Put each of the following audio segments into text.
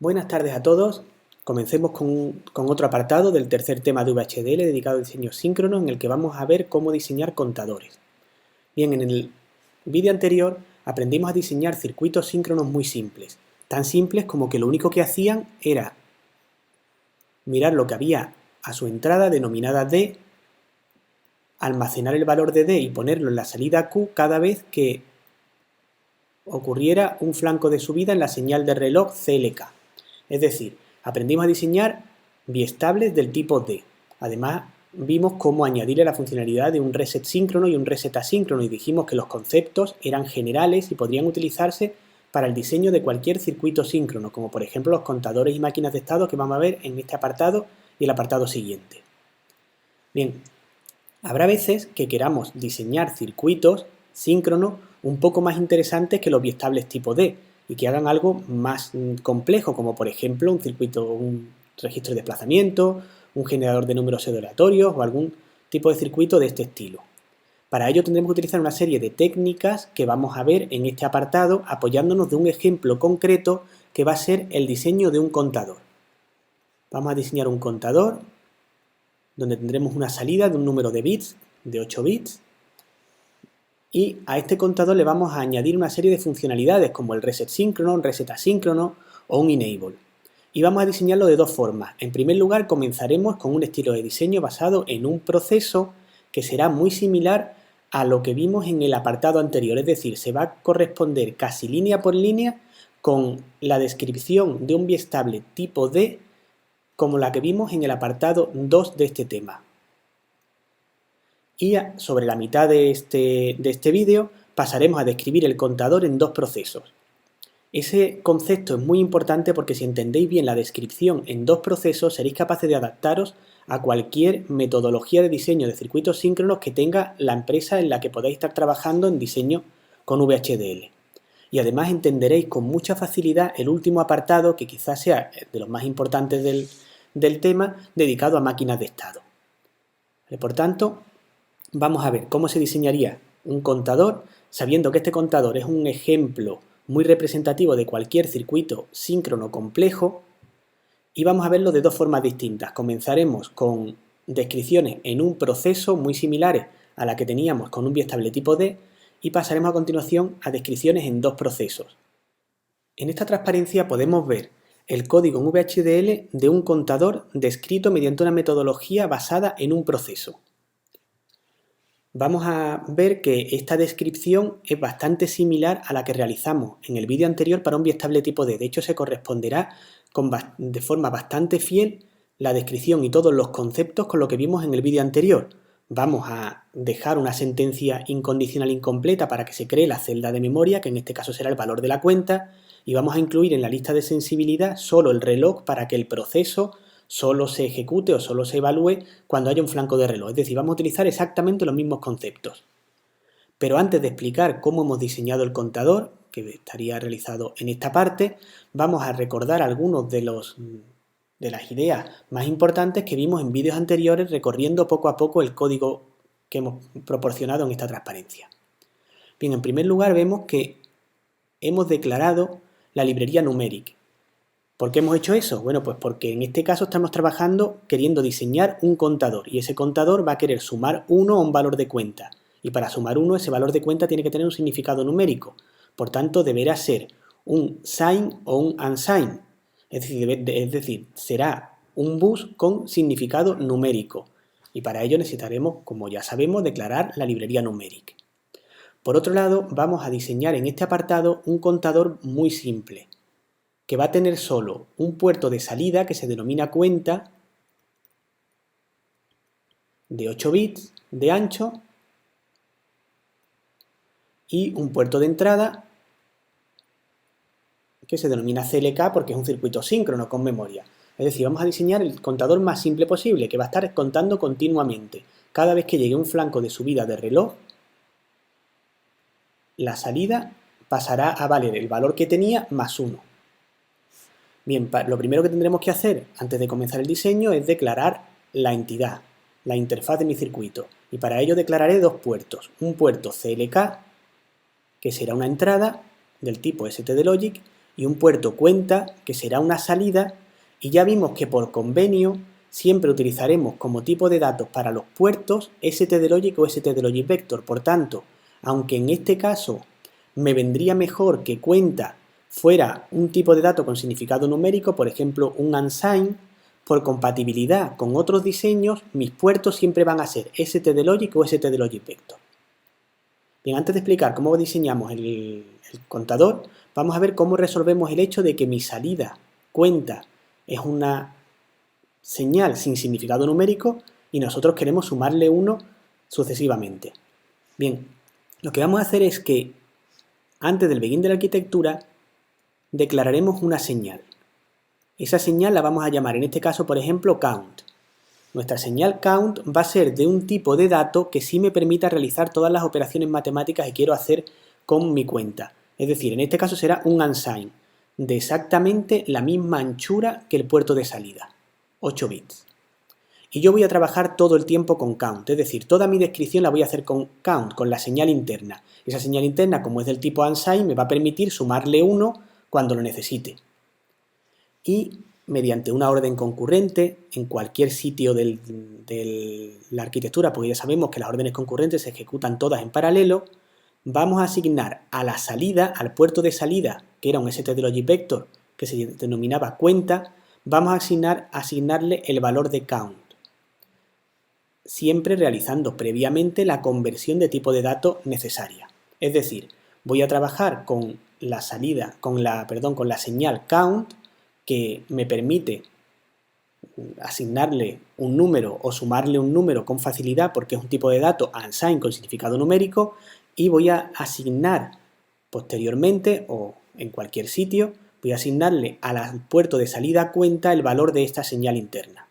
Buenas tardes a todos. Comencemos con otro apartado del tercer tema de VHDL dedicado al diseño síncrono, en el que vamos a ver cómo diseñar contadores. Bien, en el vídeo anterior aprendimos a diseñar circuitos síncronos muy simples, tan simples como que lo único que hacían era mirar lo que había a su entrada denominada D, almacenar el valor de D y ponerlo en la salida Q cada vez que ocurriera un flanco de subida en la señal de reloj CLK. Es decir, aprendimos a diseñar biestables del tipo D. Además, vimos cómo añadirle la funcionalidad de un reset síncrono y un reset asíncrono y dijimos que los conceptos eran generales y podrían utilizarse para el diseño de cualquier circuito síncrono, como por ejemplo los contadores y máquinas de estado que vamos a ver en este apartado y el apartado siguiente. Bien, habrá veces que queramos diseñar circuitos síncronos un poco más interesantes que los biestables tipo D, y que hagan algo más complejo, como por ejemplo un circuito, un registro de desplazamiento, un generador de números aleatorios o algún tipo de circuito de este estilo. Para ello tendremos que utilizar una serie de técnicas que vamos a ver en este apartado, apoyándonos de un ejemplo concreto que va a ser el diseño de un contador. Vamos a diseñar un contador donde tendremos una salida de un número de bits, de 8 bits, y a este contador le vamos a añadir una serie de funcionalidades como el reset síncrono, un reset asíncrono o un enable. Y vamos a diseñarlo de dos formas. En primer lugar, comenzaremos con un estilo de diseño basado en un proceso que será muy similar a lo que vimos en el apartado anterior, es decir, se va a corresponder casi línea por línea con la descripción de un biestable tipo D como la que vimos en el apartado 2 de este tema. Y sobre la mitad de este vídeo pasaremos a describir el contador en dos procesos. Ese concepto es muy importante porque si entendéis bien la descripción en dos procesos seréis capaces de adaptaros a cualquier metodología de diseño de circuitos síncronos que tenga la empresa en la que podáis estar trabajando en diseño con VHDL. Y además entenderéis con mucha facilidad el último apartado, que quizás sea de los más importantes del tema, dedicado a máquinas de estado. Por tanto, vamos a ver cómo se diseñaría un contador, sabiendo que este contador es un ejemplo muy representativo de cualquier circuito síncrono complejo, y vamos a verlo de dos formas distintas. Comenzaremos con descripciones en un proceso muy similares a la que teníamos con un biestable tipo D, y pasaremos a continuación a descripciones en dos procesos. En esta transparencia podemos ver el código en VHDL de un contador descrito mediante una metodología basada en un proceso. Vamos a ver que esta descripción es bastante similar a la que realizamos en el vídeo anterior para un biestable tipo D. De hecho, se corresponderá de forma bastante fiel la descripción y todos los conceptos con lo que vimos en el vídeo anterior. Vamos a dejar una sentencia incondicional incompleta para que se cree la celda de memoria, que en este caso será el valor de la cuenta, y vamos a incluir en la lista de sensibilidad solo el reloj para que el proceso solo se ejecute o solo se evalúe cuando haya un flanco de reloj. Es decir, vamos a utilizar exactamente los mismos conceptos. Pero antes de explicar cómo hemos diseñado el contador, que estaría realizado en esta parte, vamos a recordar algunos de las ideas más importantes que vimos en vídeos anteriores, recorriendo poco a poco el código que hemos proporcionado en esta transparencia. Bien, en primer lugar vemos que hemos declarado la librería numeric. ¿Por qué hemos hecho eso? Bueno, pues porque en este caso estamos trabajando queriendo diseñar un contador, y ese contador va a querer sumar 1 a un valor de cuenta, y para sumar 1 ese valor de cuenta tiene que tener un significado numérico. Por tanto, deberá ser un sign o un unsigned. Es decir, será un bus con significado numérico, y para ello necesitaremos, como ya sabemos, declarar la librería numeric. Por otro lado, vamos a diseñar en este apartado un contador muy simple, que va a tener solo un puerto de salida que se denomina cuenta de 8 bits de ancho y un puerto de entrada que se denomina CLK porque es un circuito síncrono con memoria. Es decir, vamos a diseñar el contador más simple posible, que va a estar contando continuamente. Cada vez que llegue un flanco de subida de reloj, la salida pasará a valer el valor que tenía más 1. Bien, lo primero que tendremos que hacer antes de comenzar el diseño es declarar la entidad, la interfaz de mi circuito. Y para ello declararé dos puertos. Un puerto CLK, que será una entrada del tipo stdlogic, y un puerto cuenta, que será una salida, y ya vimos que por convenio siempre utilizaremos como tipo de datos para los puertos stdlogic o stdlogicvector. Por tanto, aunque en este caso me vendría mejor que cuenta fuera un tipo de dato con significado numérico, por ejemplo un unsigned, por compatibilidad con otros diseños, mis puertos siempre van a ser stdlogic o stdlogicvector. Bien, antes de explicar cómo diseñamos el contador, vamos a ver cómo resolvemos el hecho de que mi salida cuenta es una señal sin significado numérico y nosotros queremos sumarle 1 sucesivamente. Bien, lo que vamos a hacer es que antes del begin de la arquitectura declararemos una señal. Esa señal la vamos a llamar en este caso, por ejemplo, count. Nuestra señal count va a ser de un tipo de dato que sí me permita realizar todas las operaciones matemáticas que quiero hacer con mi cuenta. Es decir, en este caso será un unsigned, de exactamente la misma anchura que el puerto de salida, 8 bits. Y yo voy a trabajar todo el tiempo con count, es decir, toda mi descripción la voy a hacer con count, con la señal interna. Esa señal interna, como es del tipo unsigned, me va a permitir sumarle 1 cuando lo necesite. Y mediante una orden concurrente en cualquier sitio de la arquitectura, porque ya sabemos que las órdenes concurrentes se ejecutan todas en paralelo, vamos a asignar a la salida, al puerto de salida, que era un stdlogicvector que se denominaba cuenta, vamos a asignarle el valor de count, siempre realizando previamente la conversión de tipo de dato necesaria. Es decir, voy a trabajar con la salida, con la señal count, que me permite asignarle un número o sumarle un número con facilidad porque es un tipo de dato unsigned con significado numérico, y voy a asignar posteriormente o en cualquier sitio, voy a asignarle al puerto de salida cuenta el valor de esta señal interna.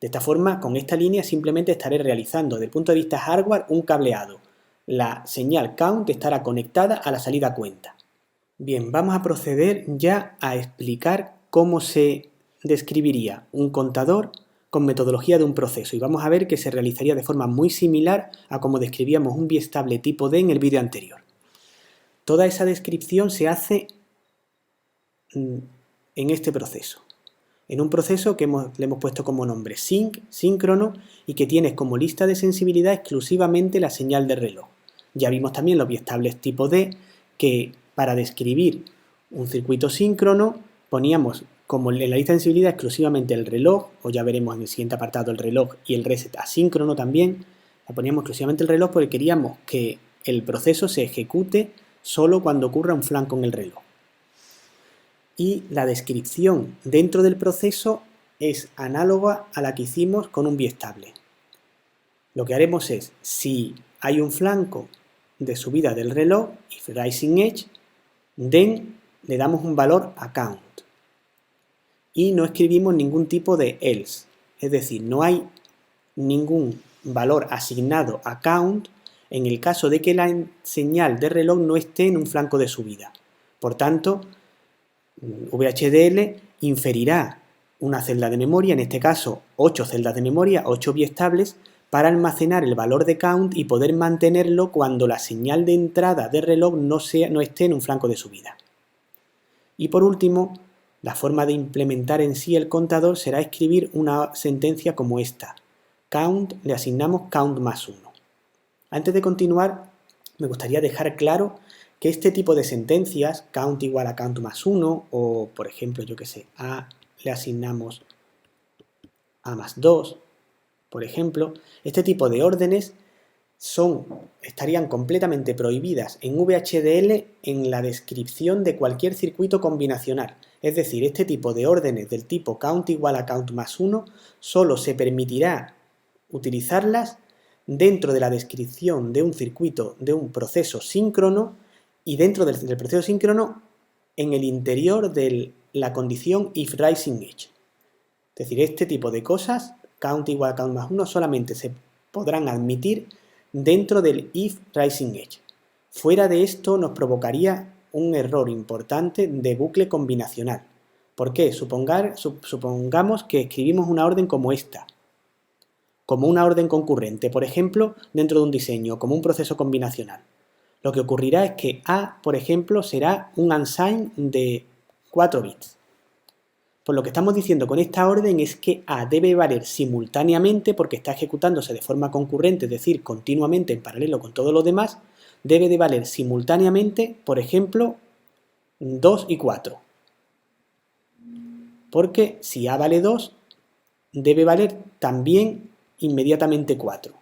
De esta forma, con esta línea simplemente estaré realizando desde el punto de vista hardware un cableado. La señal count estará conectada a la salida cuenta. Bien, vamos a proceder ya a explicar cómo se describiría un contador con metodología de un proceso, y vamos a ver que se realizaría de forma muy similar a como describíamos un biestable tipo D en el vídeo anterior. Toda esa descripción se hace en este proceso, en un proceso que le hemos puesto como nombre sync, síncrono, y que tiene como lista de sensibilidad exclusivamente la señal de reloj. Ya vimos también los biestables tipo D, que para describir un circuito síncrono poníamos como en la lista de sensibilidad exclusivamente el reloj, o ya veremos en el siguiente apartado el reloj y el reset asíncrono también. La poníamos exclusivamente el reloj porque queríamos que el proceso se ejecute solo cuando ocurra un flanco en el reloj. Y la descripción dentro del proceso es análoga a la que hicimos con un biestable. Lo que haremos es, si hay un flanco de subida del reloj, if rising edge, then le damos un valor a count. Y no escribimos ningún tipo de else, es decir, no hay ningún valor asignado a count en el caso de que la señal de reloj no esté en un flanco de subida. Por tanto, VHDL inferirá una celda de memoria, en este caso 8 celdas de memoria, 8 biestables, para almacenar el valor de count y poder mantenerlo cuando la señal de entrada de reloj no esté en un flanco de subida. Y por último, la forma de implementar en sí el contador será escribir una sentencia como esta. Count, le asignamos count más 1. Antes de continuar, me gustaría dejar claro que este tipo de sentencias, count igual a count más 1, o por ejemplo, yo que sé, a le asignamos a más 2, por ejemplo, este tipo de órdenes estarían completamente prohibidas en VHDL en la descripción de cualquier circuito combinacional. Es decir, este tipo de órdenes del tipo count igual a count más 1 solo se permitirá utilizarlas dentro de la descripción de un circuito, de un proceso síncrono, y dentro del proceso síncrono en el interior de la condición if rising edge. Es decir, este tipo de cosas, count igual a count más 1, solamente se podrán admitir dentro del if rising edge. Fuera de esto nos provocaría un error importante de bucle combinacional. ¿Por qué? Supongamos que escribimos una orden como esta, como una orden concurrente, por ejemplo, dentro de un diseño, como un proceso combinacional. Lo que ocurrirá es que A, por ejemplo, será un unsigned de 4 bits. Pues lo que estamos diciendo con esta orden es que A debe valer simultáneamente, porque está ejecutándose de forma concurrente, es decir, continuamente en paralelo con todo lo demás, debe de valer simultáneamente, por ejemplo, 2 y 4. Porque si A vale 2, debe valer también inmediatamente 4.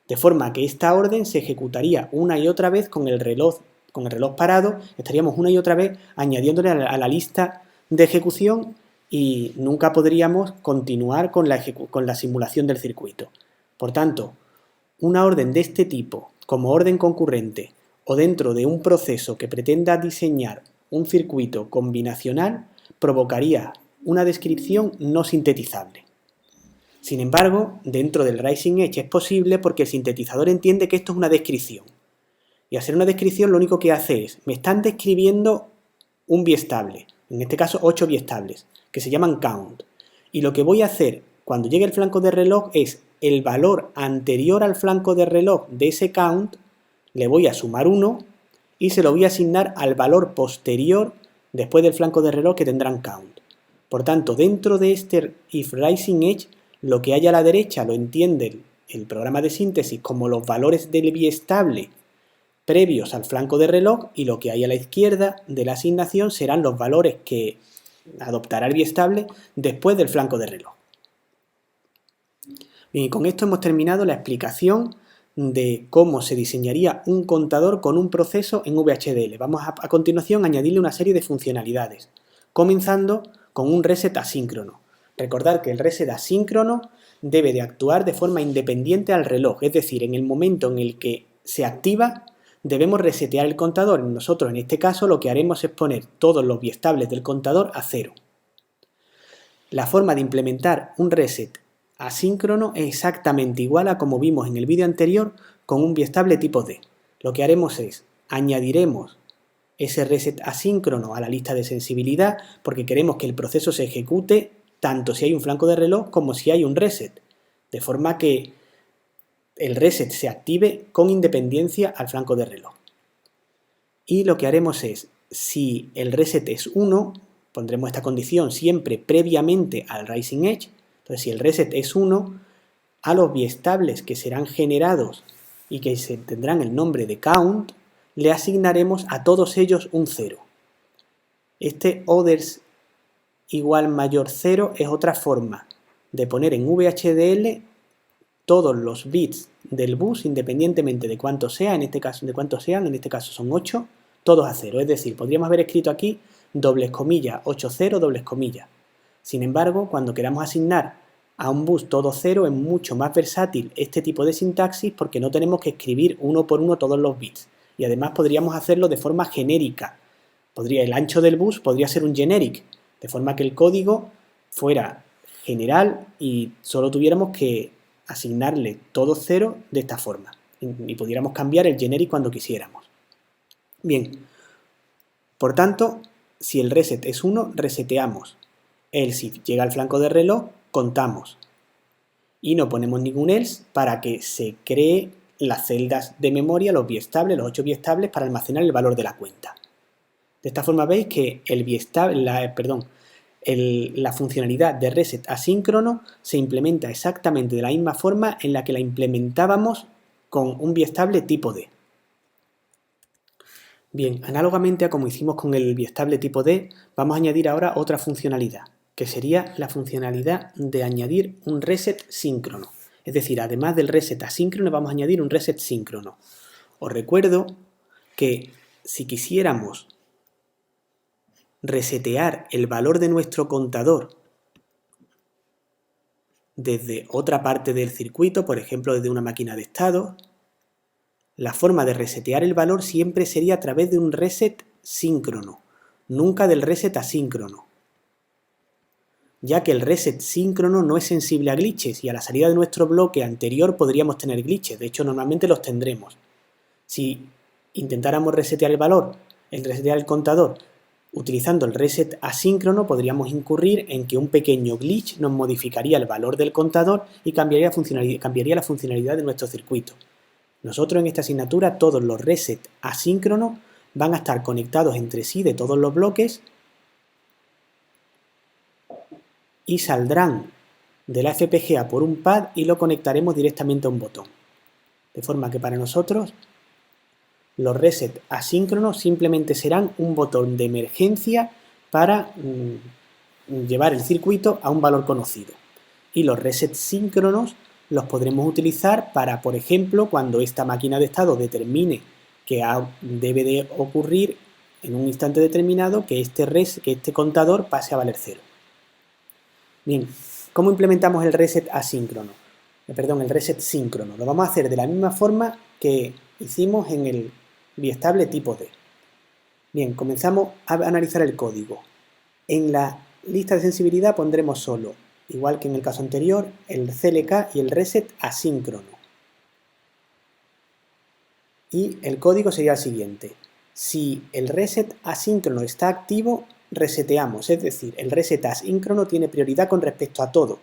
De forma que esta orden se ejecutaría una y otra vez con el reloj parado, estaríamos una y otra vez añadiéndole a la lista de ejecución y nunca podríamos continuar con la simulación del circuito. Por tanto, una orden de este tipo, como orden concurrente o dentro de un proceso que pretenda diseñar un circuito combinacional, provocaría una descripción no sintetizable. Sin embargo, dentro del Rising Edge es posible porque el sintetizador entiende que esto es una descripción. Y hacer una descripción lo único que hace es, me están describiendo un biestable, en este caso 8 biestables, que se llaman count. Y lo que voy a hacer cuando llegue el flanco de reloj es el valor anterior al flanco de reloj de ese count, le voy a sumar 1 y se lo voy a asignar al valor posterior después del flanco de reloj que tendrán count. Por tanto, dentro de este if Rising Edge, lo que hay a la derecha lo entiende el programa de síntesis como los valores del biestable previos al flanco de reloj, y lo que hay a la izquierda de la asignación serán los valores que adoptará el biestable después del flanco de reloj. Bien, y con esto hemos terminado la explicación de cómo se diseñaría un contador con un proceso en VHDL. Vamos a continuación a añadirle una serie de funcionalidades, comenzando con un reset asíncrono. Recordar que el reset asíncrono debe de actuar de forma independiente al reloj, es decir, en el momento en el que se activa debemos resetear el contador. Nosotros en este caso lo que haremos es poner todos los biestables del contador a 0. La forma de implementar un reset asíncrono es exactamente igual a como vimos en el vídeo anterior con un biestable tipo D. Lo que haremos es añadiremos ese reset asíncrono a la lista de sensibilidad porque queremos que el proceso se ejecute tanto si hay un flanco de reloj como si hay un reset, de forma que el reset se active con independencia al flanco de reloj. Y lo que haremos es, si el reset es 1, pondremos esta condición siempre previamente al Rising Edge. Entonces, si el reset es 1, a los biestables que serán generados y que tendrán el nombre de count, le asignaremos a todos ellos un 0. Este others igual mayor 0 es otra forma de poner en VHDL todos los bits del bus, independientemente de cuántos sean, en este caso son 8, todos a 0. Es decir, podríamos haber escrito aquí dobles comillas, 8, 0, dobles comillas. Sin embargo, cuando queramos asignar a un bus todo 0 es mucho más versátil este tipo de sintaxis porque no tenemos que escribir uno por uno todos los bits. Y además podríamos hacerlo de forma genérica. El ancho del bus podría ser un generic, de forma que el código fuera general y solo tuviéramos que asignarle todo 0 de esta forma y pudiéramos cambiar el generic cuando quisiéramos. Bien, por tanto, si el reset es 1, reseteamos. Si llega al flanco de reloj, contamos. Y no ponemos ningún else para que se cree las celdas de memoria, los biestables, los 8 biestables para almacenar el valor de la cuenta. De esta forma veis que la funcionalidad de reset asíncrono se implementa exactamente de la misma forma en la que la implementábamos con un biestable tipo D. Bien, análogamente a como hicimos con el biestable tipo D, vamos a añadir ahora otra funcionalidad, que sería la funcionalidad de añadir un reset síncrono. Es decir, además del reset asíncrono vamos a añadir un reset síncrono. Os recuerdo que si quisiéramos resetear el valor de nuestro contador desde otra parte del circuito, por ejemplo desde una máquina de estado, la forma de resetear el valor siempre sería a través de un reset síncrono, nunca del reset asíncrono, ya que el reset síncrono no es sensible a glitches y a la salida de nuestro bloque anterior podríamos tener glitches, de hecho normalmente los tendremos. Si intentáramos resetear el contador utilizando el reset asíncrono, podríamos incurrir en que un pequeño glitch nos modificaría el valor del contador y cambiaría la funcionalidad de nuestro circuito. Nosotros en esta asignatura todos los resets asíncronos van a estar conectados entre sí de todos los bloques y saldrán de la FPGA por un pad y lo conectaremos directamente a un botón. De forma que para nosotros los resets asíncronos simplemente serán un botón de emergencia para llevar el circuito a un valor conocido. Y los resets síncronos los podremos utilizar para, por ejemplo, cuando esta máquina de estado determine que debe de ocurrir en un instante determinado que este contador pase a valer 0. Bien, ¿cómo implementamos el reset asíncrono? El reset síncrono. Lo vamos a hacer de la misma forma que hicimos en el biestable tipo D. Bien, comenzamos a analizar el código. En la lista de sensibilidad pondremos solo, igual que en el caso anterior, el CLK y el reset asíncrono. Y el código sería el siguiente. Si el reset asíncrono está activo, reseteamos, es decir, el reset asíncrono tiene prioridad con respecto a todo.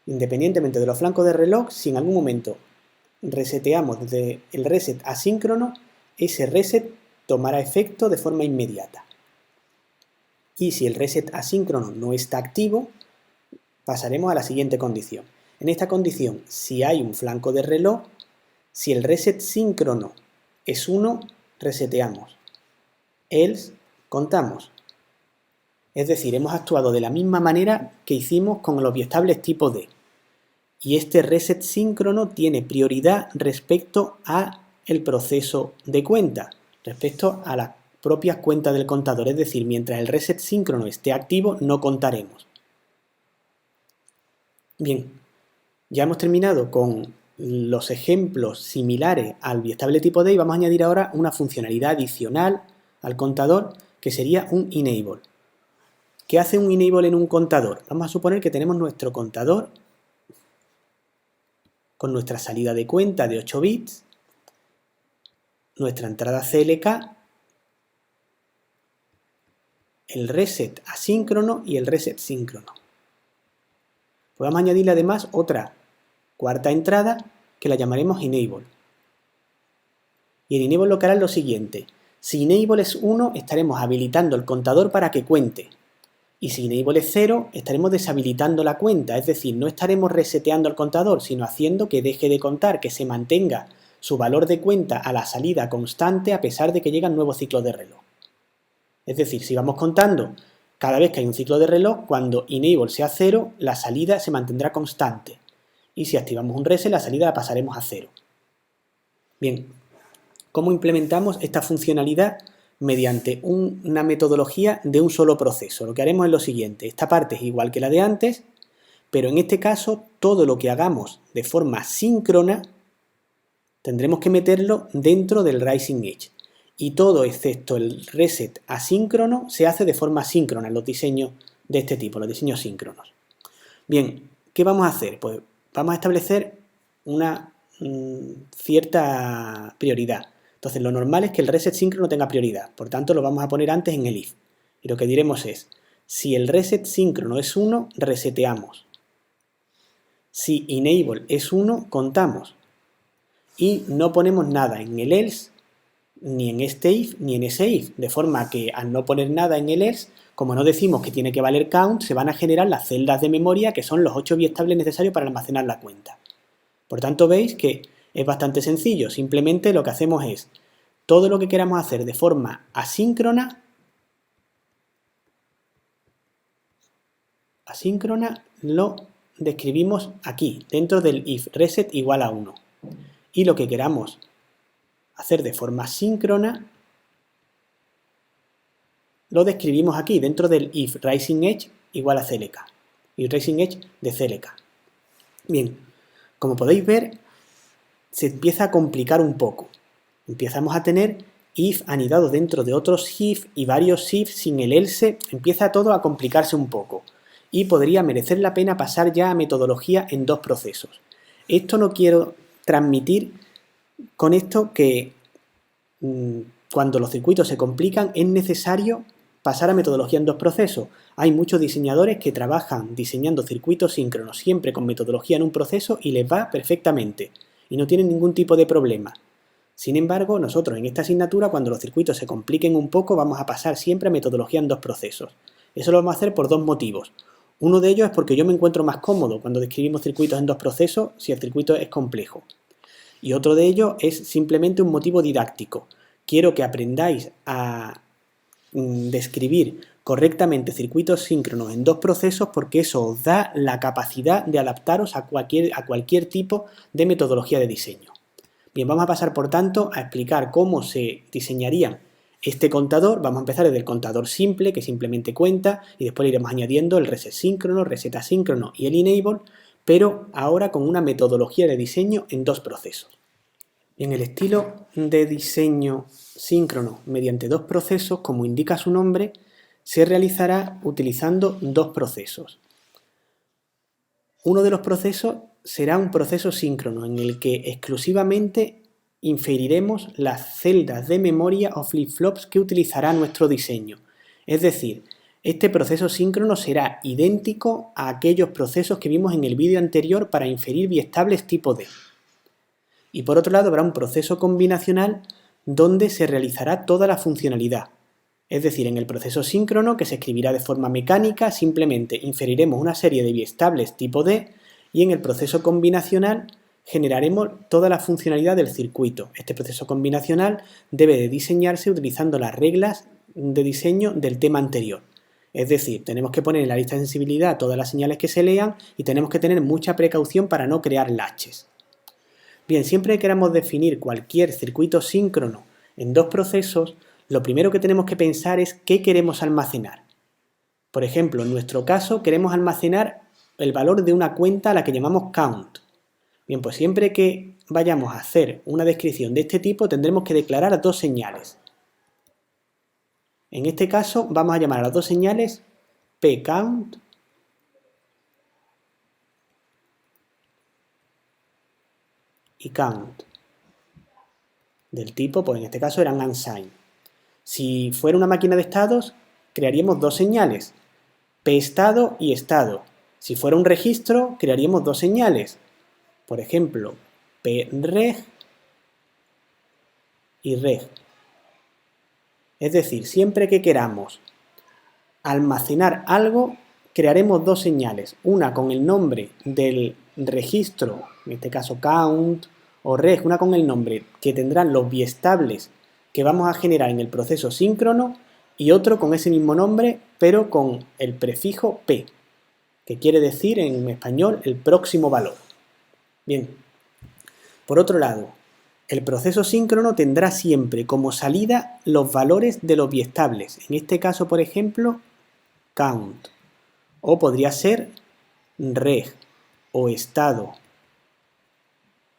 Independientemente de los flancos de reloj, si en algún momento reseteamos desde el reset asíncrono, ese reset tomará efecto de forma inmediata. Y si el reset asíncrono no está activo, pasaremos a la siguiente condición. En esta condición, si hay un flanco de reloj, si el reset síncrono es 1, reseteamos. Else, contamos. Es decir, hemos actuado de la misma manera que hicimos con los biestables tipo D. Y este reset síncrono tiene prioridad respecto a el proceso de cuenta, respecto a las propias cuentas del contador. Es decir, mientras el reset síncrono esté activo, no contaremos. Bien, ya hemos terminado con los ejemplos similares al biestable tipo D y vamos a añadir ahora una funcionalidad adicional al contador que sería un enable. ¿Qué hace un enable en un contador? Vamos a suponer que tenemos nuestro contador con nuestra salida de cuenta de 8 bits, nuestra entrada CLK, el reset asíncrono y el reset síncrono. Podemos añadirle además otra cuarta entrada que la llamaremos enable. Y el enable lo que hará es lo siguiente. Si enable es 1, estaremos habilitando el contador para que cuente. Y si enable es 0, estaremos deshabilitando la cuenta, es decir, no estaremos reseteando el contador, sino haciendo que deje de contar, que se mantenga su valor de cuenta a la salida constante a pesar de que llegan nuevos ciclos de reloj. Es decir, si vamos contando cada vez que hay un ciclo de reloj, cuando enable sea 0, la salida se mantendrá constante. Y si activamos un reset, la salida la pasaremos a 0. Bien, ¿cómo implementamos esta funcionalidad? Mediante una metodología de un solo proceso. Lo que haremos es lo siguiente. Esta parte es igual que la de antes, pero en este caso todo lo que hagamos de forma síncrona tendremos que meterlo dentro del Rising Edge. Y todo excepto el reset asíncrono se hace de forma síncrona en los diseños de este tipo, los diseños síncronos. Bien, ¿qué vamos a hacer? Pues vamos a establecer una cierta prioridad. Entonces lo normal es que el reset síncrono tenga prioridad, por tanto lo vamos a poner antes en el if. Y lo que diremos es, si el reset síncrono es 1, reseteamos. Si enable es 1, contamos. Y no ponemos nada en el else, ni en este if, ni en ese if. De forma que al no poner nada en el else, como no decimos que tiene que valer count, se van a generar las celdas de memoria que son los 8 biestables necesarios para almacenar la cuenta. Por tanto veis que es bastante sencillo, simplemente lo que hacemos es todo lo que queramos hacer de forma asíncrona lo describimos aquí, dentro del if reset igual a 1. Y lo que queramos hacer de forma síncrona lo describimos aquí, dentro del if Rising Edge igual a CLK. Y Rising Edge de CLK. Bien, como podéis ver, se empieza a complicar un poco. Empezamos a tener if anidados dentro de otros if y varios if sin el else. Empieza todo a complicarse un poco. Y podría merecer la pena pasar ya a metodología en dos procesos. Esto no quiero transmitir con esto que cuando los circuitos se complican es necesario pasar a metodología en dos procesos. Hay muchos diseñadores que trabajan diseñando circuitos síncronos siempre con metodología en un proceso y les va perfectamente y no tienen ningún tipo de problema. Sin embargo, nosotros en esta asignatura, cuando los circuitos se compliquen un poco, vamos a pasar siempre a metodología en dos procesos. Eso lo vamos a hacer por dos motivos. Uno de ellos es porque yo me encuentro más cómodo cuando describimos circuitos en dos procesos si el circuito es complejo. Y otro de ellos es simplemente un motivo didáctico. Quiero que aprendáis a describir correctamente circuitos síncronos en dos procesos porque eso os da la capacidad de adaptaros a cualquier tipo de metodología de diseño. Bien, vamos a pasar por tanto a explicar cómo se diseñaría este contador. Vamos a empezar desde el contador simple, que simplemente cuenta, y después le iremos añadiendo el reset síncrono, reset asíncrono y el enable, pero ahora con una metodología de diseño en dos procesos. Bien, el estilo de diseño síncrono mediante dos procesos, como indica su nombre, se realizará utilizando dos procesos. Uno de los procesos será un proceso síncrono en el que exclusivamente inferiremos las celdas de memoria o flip-flops que utilizará nuestro diseño. Es decir, este proceso síncrono será idéntico a aquellos procesos que vimos en el vídeo anterior para inferir biestables tipo D. Y por otro lado habrá un proceso combinacional donde se realizará toda la funcionalidad. Es decir, en el proceso síncrono, que se escribirá de forma mecánica, simplemente inferiremos una serie de biestables tipo D, y en el proceso combinacional generaremos toda la funcionalidad del circuito. Este proceso combinacional debe de diseñarse utilizando las reglas de diseño del tema anterior. Es decir, tenemos que poner en la lista de sensibilidad todas las señales que se lean y tenemos que tener mucha precaución para no crear latches. Bien, siempre que queramos definir cualquier circuito síncrono en dos procesos, lo primero que tenemos que pensar es qué queremos almacenar. Por ejemplo, en nuestro caso queremos almacenar el valor de una cuenta a la que llamamos count. Bien, pues siempre que vayamos a hacer una descripción de este tipo tendremos que declarar dos señales. En este caso vamos a llamar a las dos señales pcount y count. Del tipo, pues en este caso eran unsigned. Si fuera una máquina de estados, crearíamos dos señales, pestado y estado. Si fuera un registro, crearíamos dos señales, por ejemplo, preg y reg. Es decir, siempre que queramos almacenar algo, crearemos dos señales, una con el nombre del registro, en este caso count o reg, una con el nombre que tendrán los biestables que vamos a generar en el proceso síncrono y otro con ese mismo nombre pero con el prefijo p, que quiere decir en español el próximo valor. Bien, por otro lado, el proceso síncrono tendrá siempre como salida los valores de los biestables, en este caso por ejemplo count, o podría ser reg o estado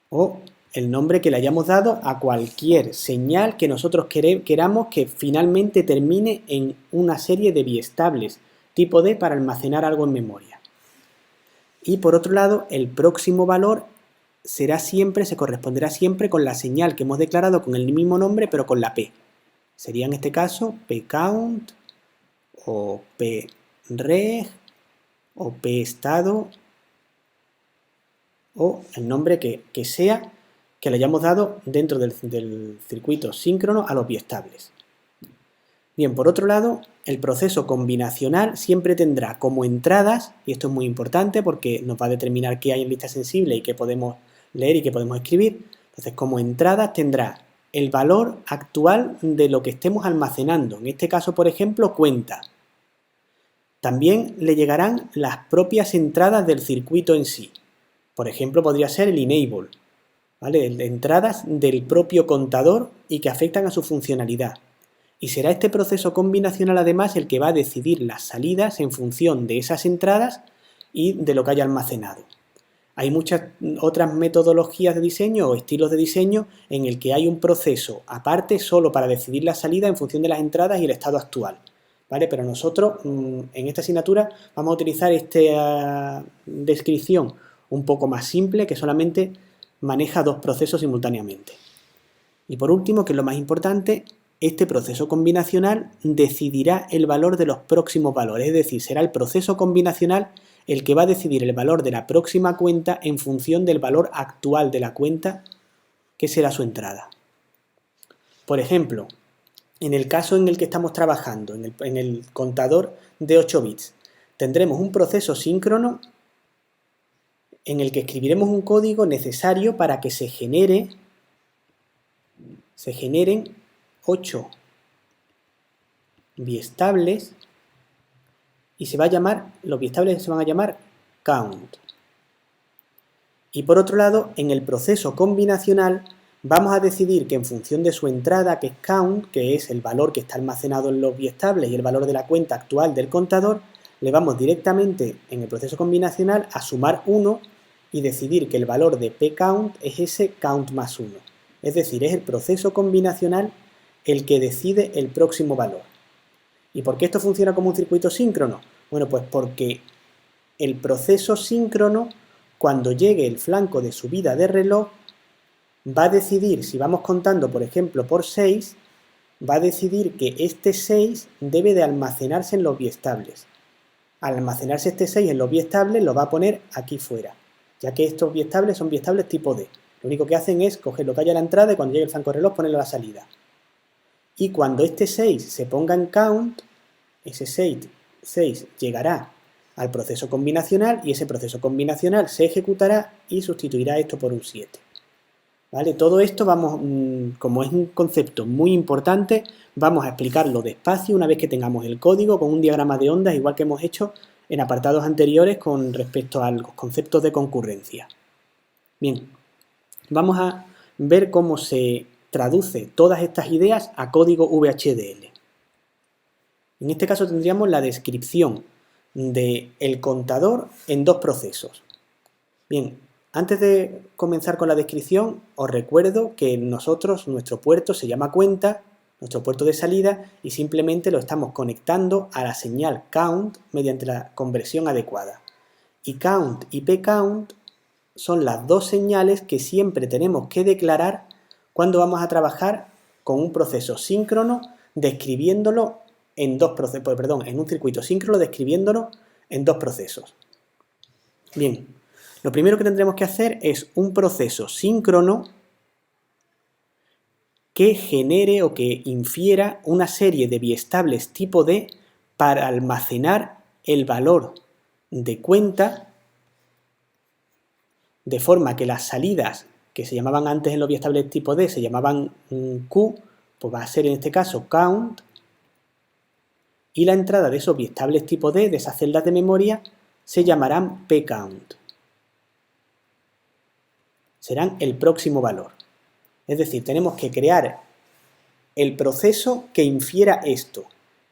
o el nombre que le hayamos dado a cualquier señal que nosotros queramos que finalmente termine en una serie de biestables tipo D para almacenar algo en memoria. Y por otro lado, el próximo valor se corresponderá siempre con la señal que hemos declarado con el mismo nombre pero con la P. Sería en este caso pcount o preg o pestado o el nombre que sea que le hayamos dado dentro del circuito síncrono a los biestables. Bien, por otro lado, el proceso combinacional siempre tendrá como entradas, y esto es muy importante porque nos va a determinar qué hay en lista sensible y qué podemos leer y qué podemos escribir. Entonces, como entradas tendrá el valor actual de lo que estemos almacenando. En este caso, por ejemplo, cuenta. También le llegarán las propias entradas del circuito en sí. Por ejemplo, podría ser el enable, ¿vale? Entradas del propio contador y que afectan a su funcionalidad. Y será este proceso combinacional además el que va a decidir las salidas en función de esas entradas y de lo que haya almacenado. Hay muchas otras metodologías de diseño o estilos de diseño en el que hay un proceso aparte solo para decidir la salida en función de las entradas y el estado actual, ¿vale? Pero nosotros en esta asignatura vamos a utilizar esta descripción un poco más simple que solamente maneja dos procesos simultáneamente. Y por último, que es lo más importante, este proceso combinacional decidirá el valor de los próximos valores, es decir, será el proceso combinacional el que va a decidir el valor de la próxima cuenta en función del valor actual de la cuenta que será su entrada. Por ejemplo, en el caso en el que estamos trabajando, en el contador de 8 bits, tendremos un proceso síncrono en el que escribiremos un código necesario para que se generen 8 biestables y los biestables se van a llamar count. Y por otro lado, en el proceso combinacional vamos a decidir que en función de su entrada, que es count, que es el valor que está almacenado en los biestables y el valor de la cuenta actual del contador, le vamos directamente en el proceso combinacional a sumar 1 y decidir que el valor de pcount es ese count más 1. Es decir, es el proceso combinacional el que decide el próximo valor. ¿Y por qué esto funciona como un circuito síncrono? Bueno, pues porque el proceso síncrono, cuando llegue el flanco de subida de reloj, va a decidir, si vamos contando, por ejemplo, por 6, va a decidir que este 6 debe de almacenarse en los biestables. Al almacenarse este 6 en los biestables, lo va a poner aquí fuera, ya que estos biestables son biestables tipo D. Lo único que hacen es coger lo que haya a la entrada y cuando llegue el flanco de reloj ponerlo a la salida. Y cuando este 6 se ponga en count, ese 6 llegará al proceso combinacional y ese proceso combinacional se ejecutará y sustituirá esto por un 7. ¿Vale? Todo esto como es un concepto muy importante, vamos a explicarlo despacio una vez que tengamos el código con un diagrama de ondas, igual que hemos hecho en apartados anteriores con respecto a los conceptos de concurrencia. Bien, vamos a ver cómo se traduce todas estas ideas a código VHDL. En este caso tendríamos la descripción del contador en dos procesos. Bien, antes de comenzar con la descripción, os recuerdo que nuestro puerto se llama cuenta, nuestro puerto de salida, y simplemente lo estamos conectando a la señal count mediante la conversión adecuada. Y count y pcount son las dos señales que siempre tenemos que declarar cuando vamos a trabajar con un proceso síncrono describiéndolo en un circuito síncrono describiéndolo en dos procesos. Bien, lo primero que tendremos que hacer es un proceso síncrono que genere o que infiera una serie de biestables tipo D para almacenar el valor de cuenta de forma que las salidas que se llamaban antes en los biestables tipo D se llamaban Q, pues va a ser en este caso count, y la entrada de esos biestables tipo D, de esas celdas de memoria, se llamarán pcount. Serán el próximo valor. Es decir, tenemos que crear el proceso que infiera esto,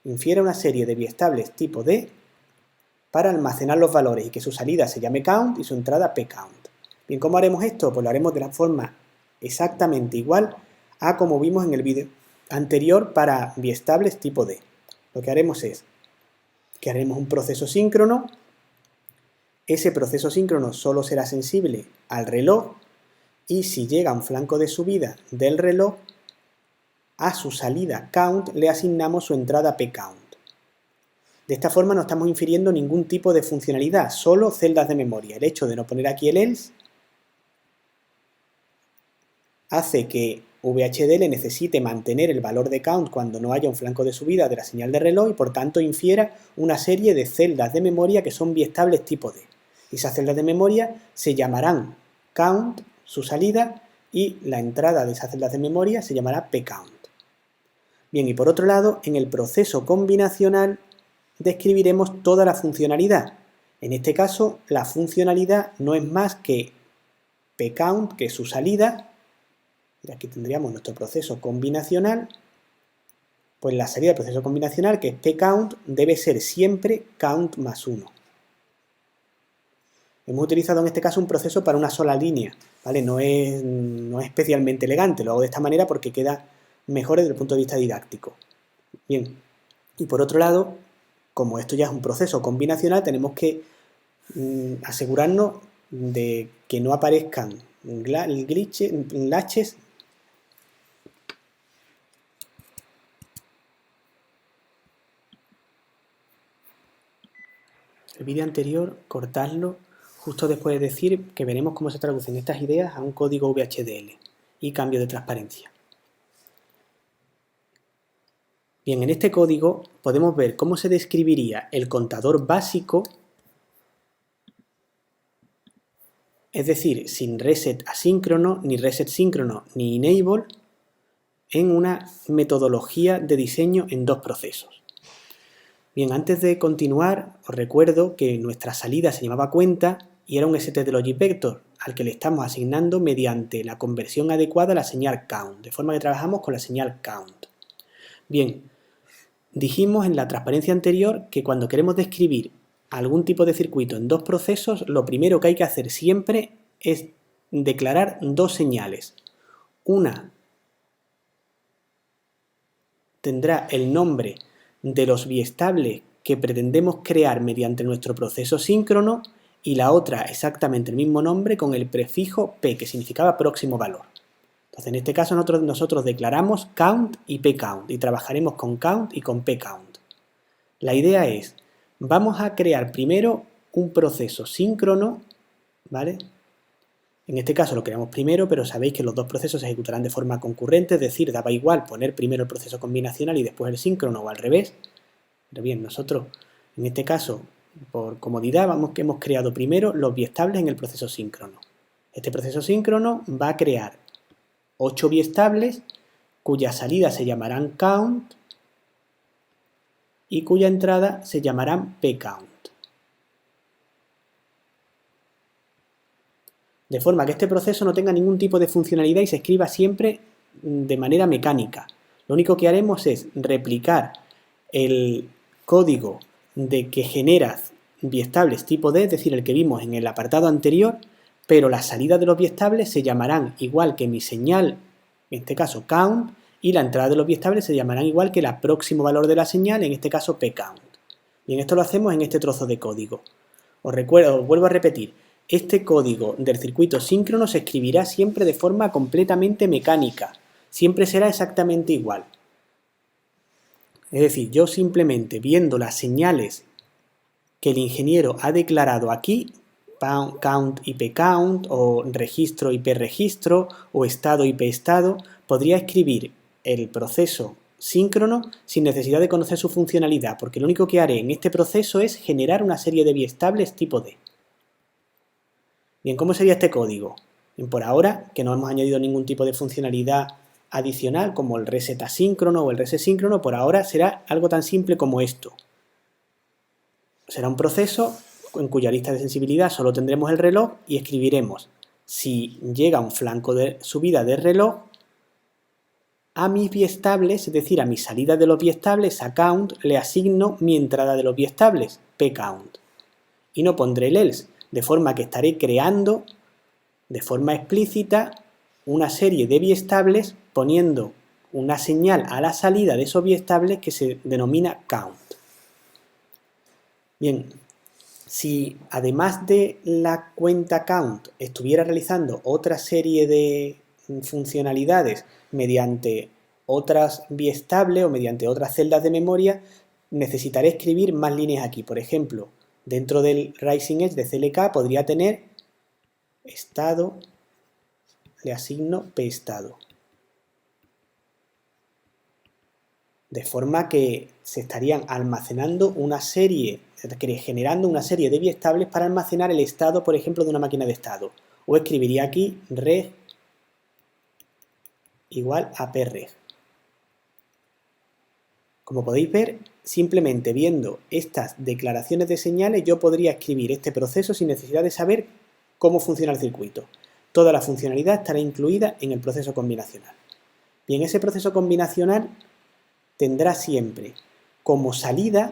infiera una serie de biestables tipo D para almacenar los valores y que su salida se llame count y su entrada pcount. Bien, ¿cómo haremos esto? Pues lo haremos de la forma exactamente igual a como vimos en el vídeo anterior para biestables tipo D. Lo que haremos es que haremos un proceso síncrono. Ese proceso síncrono solo será sensible al reloj y si llega a un flanco de subida del reloj, a su salida count le asignamos su entrada pcount. De esta forma no estamos infiriendo ningún tipo de funcionalidad, solo celdas de memoria. El hecho de no poner aquí el else hace que VHDL necesite mantener el valor de count cuando no haya un flanco de subida de la señal de reloj y por tanto infiera una serie de celdas de memoria que son biestables tipo D. Esas celdas de memoria se llamarán count, su salida, y la entrada de esas celdas de memoria se llamará pcount. Bien, y por otro lado, en el proceso combinacional describiremos toda la funcionalidad. En este caso, la funcionalidad no es más que pcount, que es su salida. Y aquí tendríamos nuestro proceso combinacional. Pues la salida del proceso combinacional, que es pcount, debe ser siempre count más 1. Hemos utilizado en este caso un proceso para una sola línea, ¿vale? No es especialmente elegante, lo hago de esta manera porque queda mejor desde el punto de vista didáctico. Bien, y por otro lado, como esto ya es un proceso combinacional, tenemos que asegurarnos de que no aparezcan latches. El vídeo anterior, cortarlo justo después de decir que veremos cómo se traducen estas ideas a un código VHDL y cambio de transparencia. Bien, en este código podemos ver cómo se describiría el contador básico, es decir, sin reset asíncrono, ni reset síncrono, ni enable, en una metodología de diseño en dos procesos. Bien, antes de continuar, os recuerdo que nuestra salida se llamaba cuenta y era un stdLogicVector al que le estamos asignando mediante la conversión adecuada a la señal count, de forma que trabajamos con la señal count. Bien, dijimos en la transparencia anterior que cuando queremos describir algún tipo de circuito en dos procesos, lo primero que hay que hacer siempre es declarar dos señales. Una tendrá el nombre de los biestables que pretendemos crear mediante nuestro proceso síncrono y la otra exactamente el mismo nombre con el prefijo p, que significaba próximo valor. Entonces, en este caso nosotros declaramos count y pcount y trabajaremos con count y con pcount. La idea es, vamos a crear primero un proceso síncrono, ¿vale? En este caso lo creamos primero, pero sabéis que los dos procesos se ejecutarán de forma concurrente, es decir, daba igual poner primero el proceso combinacional y después el síncrono o al revés. Pero bien, nosotros en este caso, por comodidad, hemos creado primero los biestables en el proceso síncrono. Este proceso síncrono va a crear 8 biestables cuya salida se llamarán count y cuya entrada se llamarán pcount. De forma que este proceso no tenga ningún tipo de funcionalidad y se escriba siempre de manera mecánica. Lo único que haremos es replicar el código de que genera biestables tipo D, es decir, el que vimos en el apartado anterior, pero las salidas de los biestables se llamarán igual que mi señal, en este caso count, y la entrada de los biestables se llamarán igual que el próximo valor de la señal, en este caso pcount. Bien, esto lo hacemos en este trozo de código. Os vuelvo a repetir, este código del circuito síncrono se escribirá siempre de forma completamente mecánica, siempre será exactamente igual. Es decir, yo simplemente viendo las señales que el ingeniero ha declarado aquí, count y pcount, o registro y pregistro, o estado y pestado, podría escribir el proceso síncrono sin necesidad de conocer su funcionalidad, porque lo único que haré en este proceso es generar una serie de biestables tipo D. Bien, ¿cómo sería este código? Bien, por ahora, que no hemos añadido ningún tipo de funcionalidad adicional como el reset asíncrono o el reset síncrono, por ahora será algo tan simple como esto. Será un proceso en cuya lista de sensibilidad solo tendremos el reloj y escribiremos: si llega un flanco de subida del reloj, a mis biestables, es decir, a mi salida de los biestables, a count, le asigno mi entrada de los biestables, pcount. Y no pondré el else, de forma que estaré creando de forma explícita una serie de biestables poniendo una señal a la salida de esos biestables que se denomina count. Bien, si además de la cuenta count estuviera realizando otra serie de funcionalidades mediante otras biestables o mediante otras celdas de memoria, necesitaré escribir más líneas aquí. Por ejemplo, dentro del Rising Edge de CLK podría tener estado, le asigno pestado. De forma que se estarían almacenando una serie, generando una serie de biestables para almacenar el estado, por ejemplo, de una máquina de estado. O escribiría aquí reg igual a preg. Como podéis ver, simplemente viendo estas declaraciones de señales yo podría escribir este proceso sin necesidad de saber cómo funciona el circuito. Toda la funcionalidad estará incluida en el proceso combinacional. Bien, ese proceso combinacional tendrá siempre como salida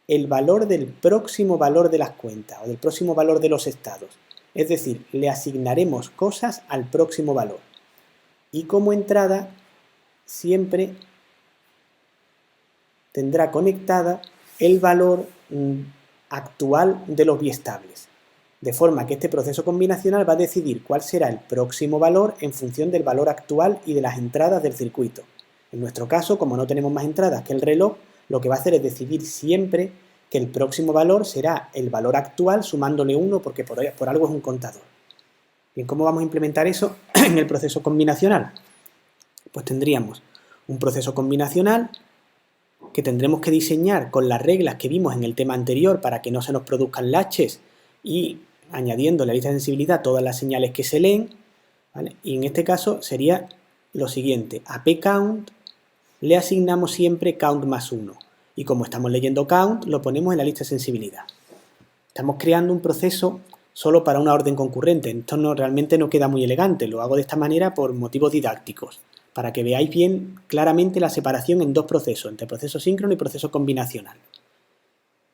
el valor del próximo valor de las cuentas o del próximo valor de los estados. Es decir, le asignaremos cosas al próximo valor. Y como entrada siempre tendrá conectada el valor actual de los biestables. De forma que este proceso combinacional va a decidir cuál será el próximo valor en función del valor actual y de las entradas del circuito. En nuestro caso, como no tenemos más entradas que el reloj, lo que va a hacer es decidir siempre que el próximo valor será el valor actual sumándole 1 porque por algo es un contador. Bien, ¿cómo vamos a implementar eso en el proceso combinacional? Pues tendríamos un proceso combinacional que tendremos que diseñar con las reglas que vimos en el tema anterior para que no se nos produzcan latches y añadiendo en la lista de sensibilidad todas las señales que se leen, ¿vale? Y en este caso sería lo siguiente: a pcount le asignamos siempre count más 1 y como estamos leyendo count lo ponemos en la lista de sensibilidad. Estamos creando un proceso solo para una orden concurrente. Esto realmente no queda muy elegante, lo hago de esta manera por motivos didácticos, para que veáis bien claramente la separación en dos procesos, entre proceso síncrono y proceso combinacional.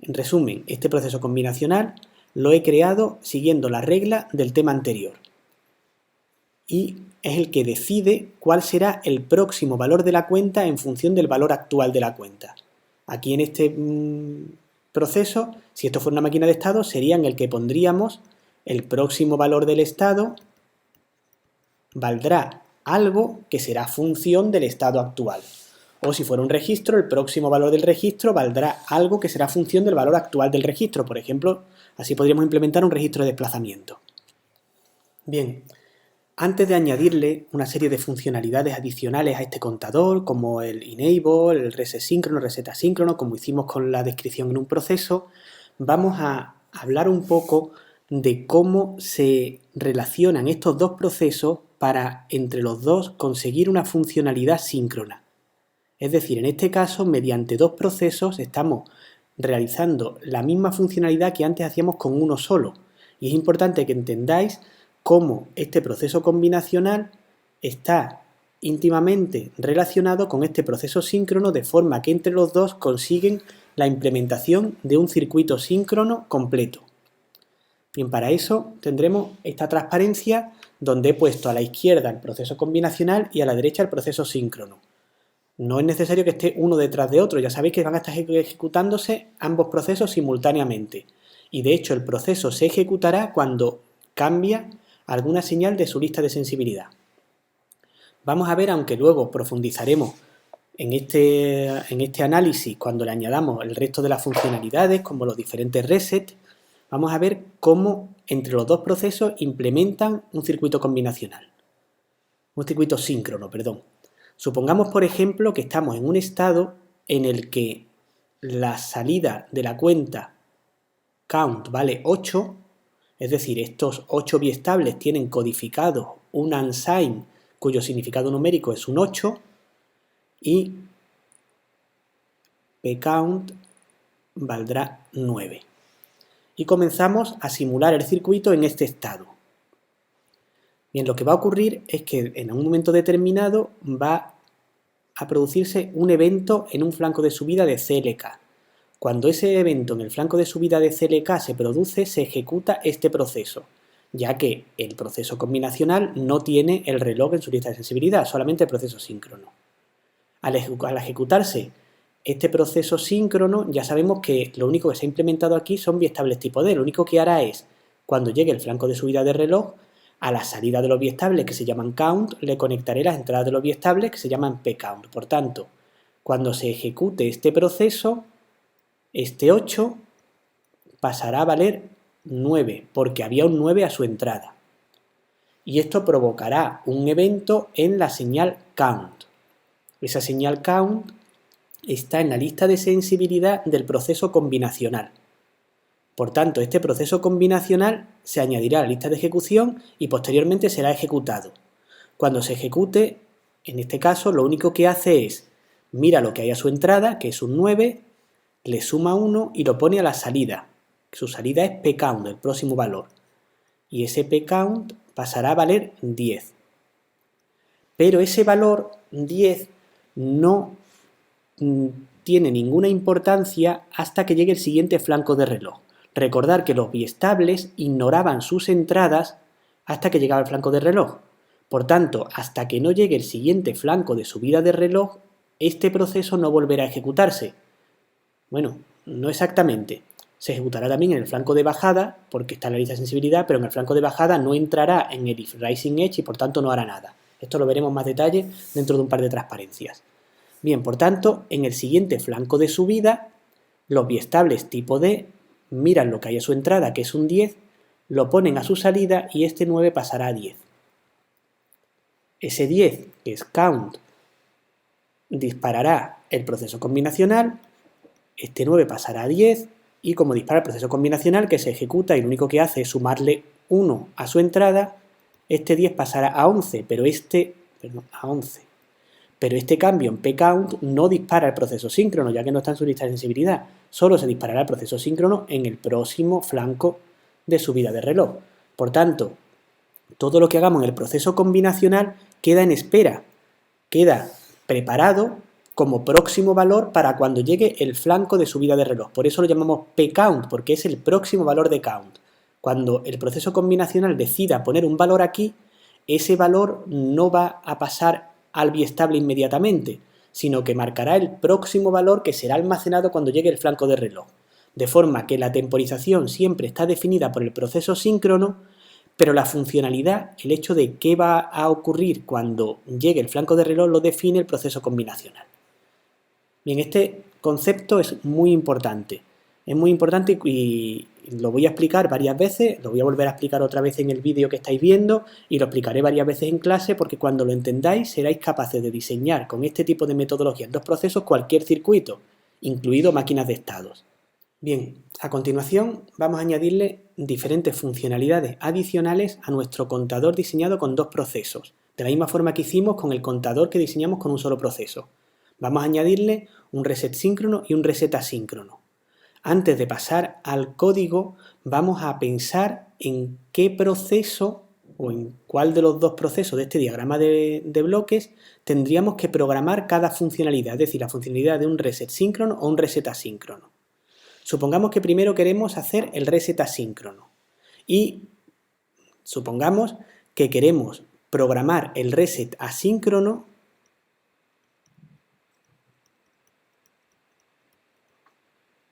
En resumen, este proceso combinacional lo he creado siguiendo la regla del tema anterior y es el que decide cuál será el próximo valor de la cuenta en función del valor actual de la cuenta. Aquí en este proceso, si esto fuera una máquina de estado, sería en el que pondríamos el próximo valor del estado valdrá algo que será función del estado actual. O si fuera un registro, el próximo valor del registro valdrá algo que será función del valor actual del registro. Por ejemplo, así podríamos implementar un registro de desplazamiento. Bien, antes de añadirle una serie de funcionalidades adicionales a este contador, como el enable, el reset síncrono, reset asíncrono, como hicimos con la descripción en un proceso, vamos a hablar un poco de cómo se relacionan estos dos procesos para, entre los dos, conseguir una funcionalidad síncrona. Es decir, en este caso, mediante dos procesos estamos realizando la misma funcionalidad que antes hacíamos con uno solo. Y es importante que entendáis cómo este proceso combinacional está íntimamente relacionado con este proceso síncrono, de forma que entre los dos consiguen la implementación de un circuito síncrono completo. Bien, para eso tendremos esta transparencia donde he puesto a la izquierda el proceso combinacional y a la derecha el proceso síncrono. No es necesario que esté uno detrás de otro, ya sabéis que van a estar ejecutándose ambos procesos simultáneamente. Y de hecho el proceso se ejecutará cuando cambia alguna señal de su lista de sensibilidad. Vamos a ver, aunque luego profundizaremos en este análisis cuando le añadamos el resto de las funcionalidades, como los diferentes resets, vamos a ver cómo entre los dos procesos implementan un circuito combinacional. Un circuito síncrono, perdón. Supongamos, por ejemplo, que estamos en un estado en el que la salida de la cuenta count vale 8, es decir, estos 8 biestables tienen codificado un unsigned cuyo significado numérico es un 8 y pcount valdrá 9. Y comenzamos a simular el circuito en este estado. Bien, lo que va a ocurrir es que en un momento determinado va a producirse un evento en un flanco de subida de CLK. Cuando ese evento en el flanco de subida de CLK se produce, se ejecuta este proceso, ya que el proceso combinacional no tiene el reloj en su lista de sensibilidad, solamente el proceso síncrono. Al ejecutarse este proceso síncrono, ya sabemos que lo único que se ha implementado aquí son biestables tipo D. Lo único que hará es, cuando llegue el flanco de subida de reloj, a la salida de los biestables que se llaman count, le conectaré las entradas de los biestables que se llaman pcount. Por tanto, cuando se ejecute este proceso, este 8 pasará a valer 9, porque había un 9 a su entrada. Y esto provocará un evento en la señal count. Esa señal count está en la lista de sensibilidad del proceso combinacional. Por tanto, este proceso combinacional se añadirá a la lista de ejecución y posteriormente será ejecutado. Cuando se ejecute, en este caso, lo único que hace es mira lo que hay a su entrada, que es un 9, le suma 1 y lo pone a la salida. Su salida es pcount, el próximo valor. Y ese pcount pasará a valer 10. Pero ese valor 10 no tiene ninguna importancia hasta que llegue el siguiente flanco de reloj. Recordar que los biestables ignoraban sus entradas hasta que llegaba el flanco de reloj. Por tanto, hasta que no llegue el siguiente flanco de subida de reloj, este proceso no volverá a ejecutarse. Bueno, no exactamente. Se ejecutará también en el flanco de bajada, porque está en la lista de sensibilidad, pero en el flanco de bajada no entrará en el if rising edge y por tanto no hará nada. Esto lo veremos más detalle dentro de un par de transparencias. Bien, por tanto, en el siguiente flanco de subida, los biestables tipo D miran lo que hay a su entrada, que es un 10, lo ponen a su salida y este 9 pasará a 10. Ese 10, que es count, disparará el proceso combinacional, este 9 pasará a 10 y como dispara el proceso combinacional que se ejecuta y lo único que hace es sumarle 1 a su entrada, este 10 pasará a 11, pero este cambio en pcount no dispara el proceso síncrono, ya que no está en su lista de sensibilidad. Solo se disparará el proceso síncrono en el próximo flanco de subida de reloj. Por tanto, todo lo que hagamos en el proceso combinacional queda en espera, queda preparado como próximo valor para cuando llegue el flanco de subida de reloj. Por eso lo llamamos pcount, porque es el próximo valor de count. Cuando el proceso combinacional decida poner un valor aquí, ese valor no va a pasar al biestable inmediatamente, sino que marcará el próximo valor que será almacenado cuando llegue el flanco de reloj. De forma que la temporización siempre está definida por el proceso síncrono, pero la funcionalidad, el hecho de qué va a ocurrir cuando llegue el flanco de reloj, lo define el proceso combinacional. Bien, este concepto es muy importante. Es muy importante y lo voy a explicar varias veces, lo voy a volver a explicar otra vez en el vídeo que estáis viendo y lo explicaré varias veces en clase porque cuando lo entendáis seréis capaces de diseñar con este tipo de metodología en dos procesos cualquier circuito, incluido máquinas de estados. Bien, a continuación vamos a añadirle diferentes funcionalidades adicionales a nuestro contador diseñado con dos procesos, de la misma forma que hicimos con el contador que diseñamos con un solo proceso. Vamos a añadirle un reset síncrono y un reset asíncrono. Antes de pasar al código, vamos a pensar en qué proceso o en cuál de los dos procesos de este diagrama de bloques tendríamos que programar cada funcionalidad, es decir, la funcionalidad de un reset síncrono o un reset asíncrono. Supongamos que primero queremos hacer el reset asíncrono y supongamos que queremos programar el reset asíncrono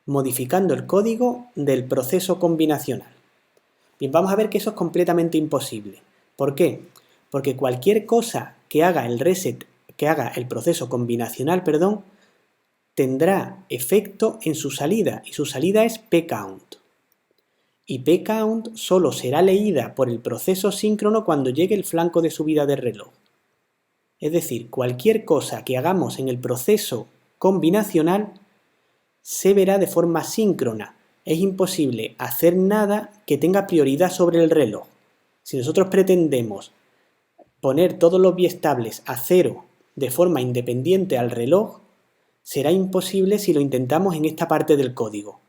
modificando el código del proceso combinacional. Bien, vamos a ver que eso es completamente imposible. ¿Por qué? Porque cualquier cosa que haga el proceso combinacional, tendrá efecto en su salida, y su salida es pcount. Y pcount solo será leída por el proceso síncrono cuando llegue el flanco de subida de reloj. Es decir, cualquier cosa que hagamos en el proceso combinacional se verá de forma síncrona. Es imposible hacer nada que tenga prioridad sobre el reloj. Si nosotros pretendemos poner todos los biestables a 0 de forma independiente al reloj, será imposible si lo intentamos en esta parte del código,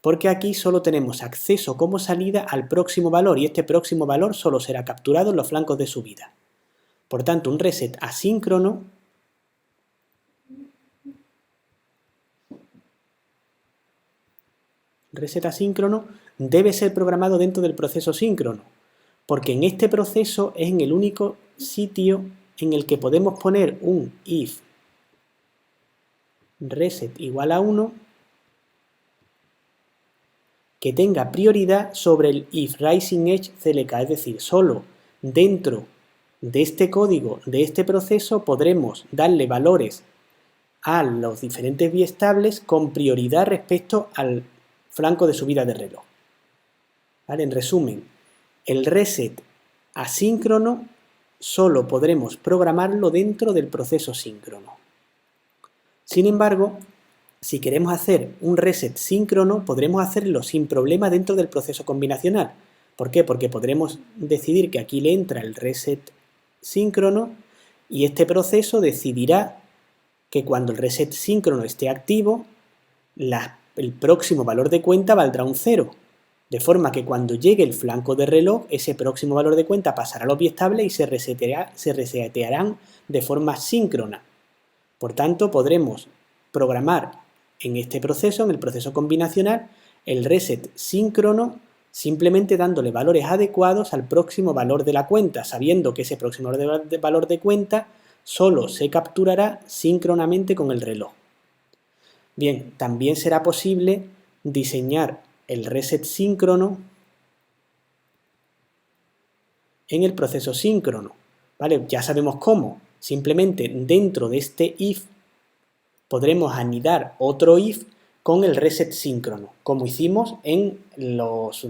porque aquí solo tenemos acceso como salida al próximo valor y este próximo valor solo será capturado en los flancos de subida. Por tanto, un reset asíncrono debe ser programado dentro del proceso síncrono, porque en este proceso es en el único sitio en el que podemos poner un if reset igual a 1 que tenga prioridad sobre el if rising edge CLK, es decir, solo dentro de este código, de este proceso, podremos darle valores a los diferentes biestables con prioridad respecto al flanco de subida de reloj. ¿Vale? En resumen, el reset asíncrono solo podremos programarlo dentro del proceso síncrono. Sin embargo, si queremos hacer un reset síncrono, podremos hacerlo sin problema dentro del proceso combinacional. ¿Por qué? Porque podremos decidir que aquí le entra el reset síncrono y este proceso decidirá que cuando el reset síncrono esté activo, el próximo valor de cuenta valdrá un 0. De forma que cuando llegue el flanco de reloj, ese próximo valor de cuenta pasará a los biestables y se resetearán de forma síncrona. Por tanto, podremos programar en este proceso, en el proceso combinacional, el reset síncrono simplemente dándole valores adecuados al próximo valor de la cuenta, sabiendo que ese próximo valor de cuenta solo se capturará síncronamente con el reloj. Bien, también será posible diseñar el reset síncrono en el proceso síncrono, ¿vale? Ya sabemos cómo. Simplemente dentro de este if podremos anidar otro if con el reset síncrono, como hicimos en los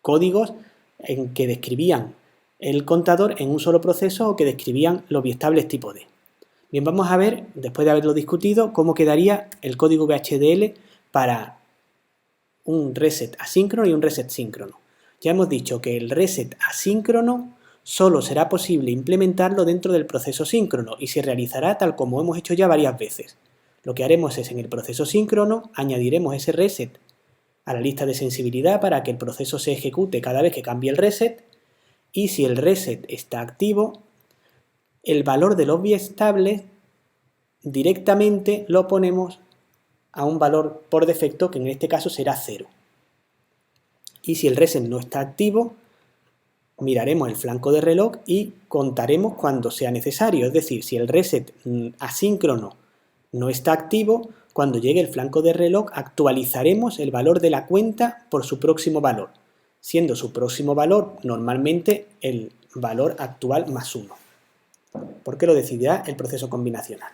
códigos en que describían el contador en un solo proceso o que describían los biestables tipo D. Bien, vamos a ver, después de haberlo discutido, cómo quedaría el código VHDL para un reset asíncrono y un reset síncrono. Ya hemos dicho que el reset asíncrono solo será posible implementarlo dentro del proceso síncrono y se realizará tal como hemos hecho ya varias veces. Lo que haremos es, en el proceso síncrono, añadiremos ese reset a la lista de sensibilidad para que el proceso se ejecute cada vez que cambie el reset, y si el reset está activo, el valor del obviestable directamente lo ponemos a un valor por defecto, que en este caso será 0. Y si el reset no está activo, miraremos el flanco de reloj y contaremos cuando sea necesario. Es decir, si el reset asíncrono no está activo, cuando llegue el flanco de reloj actualizaremos el valor de la cuenta por su próximo valor, siendo su próximo valor normalmente el valor actual más 1, porque lo decidirá el proceso combinacional.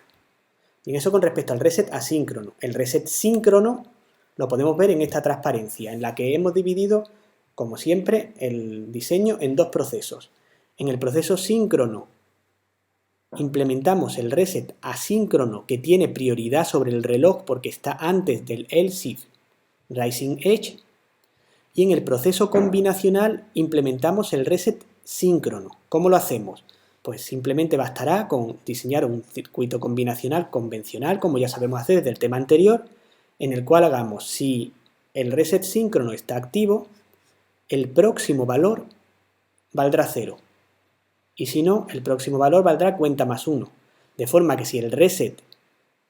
Y eso con respecto al reset asíncrono. El reset síncrono lo podemos ver en esta transparencia, en la que hemos dividido, como siempre, el diseño en dos procesos. En el proceso síncrono implementamos el reset asíncrono, que tiene prioridad sobre el reloj porque está antes del else if rising edge, y en el proceso combinacional implementamos el reset síncrono. ¿Cómo lo hacemos? Pues simplemente bastará con diseñar un circuito combinacional convencional, como ya sabemos hacer desde el tema anterior, en el cual hagamos, si el reset síncrono está activo, el próximo valor valdrá 0. Y si no, el próximo valor valdrá cuenta más 1. De forma que si el reset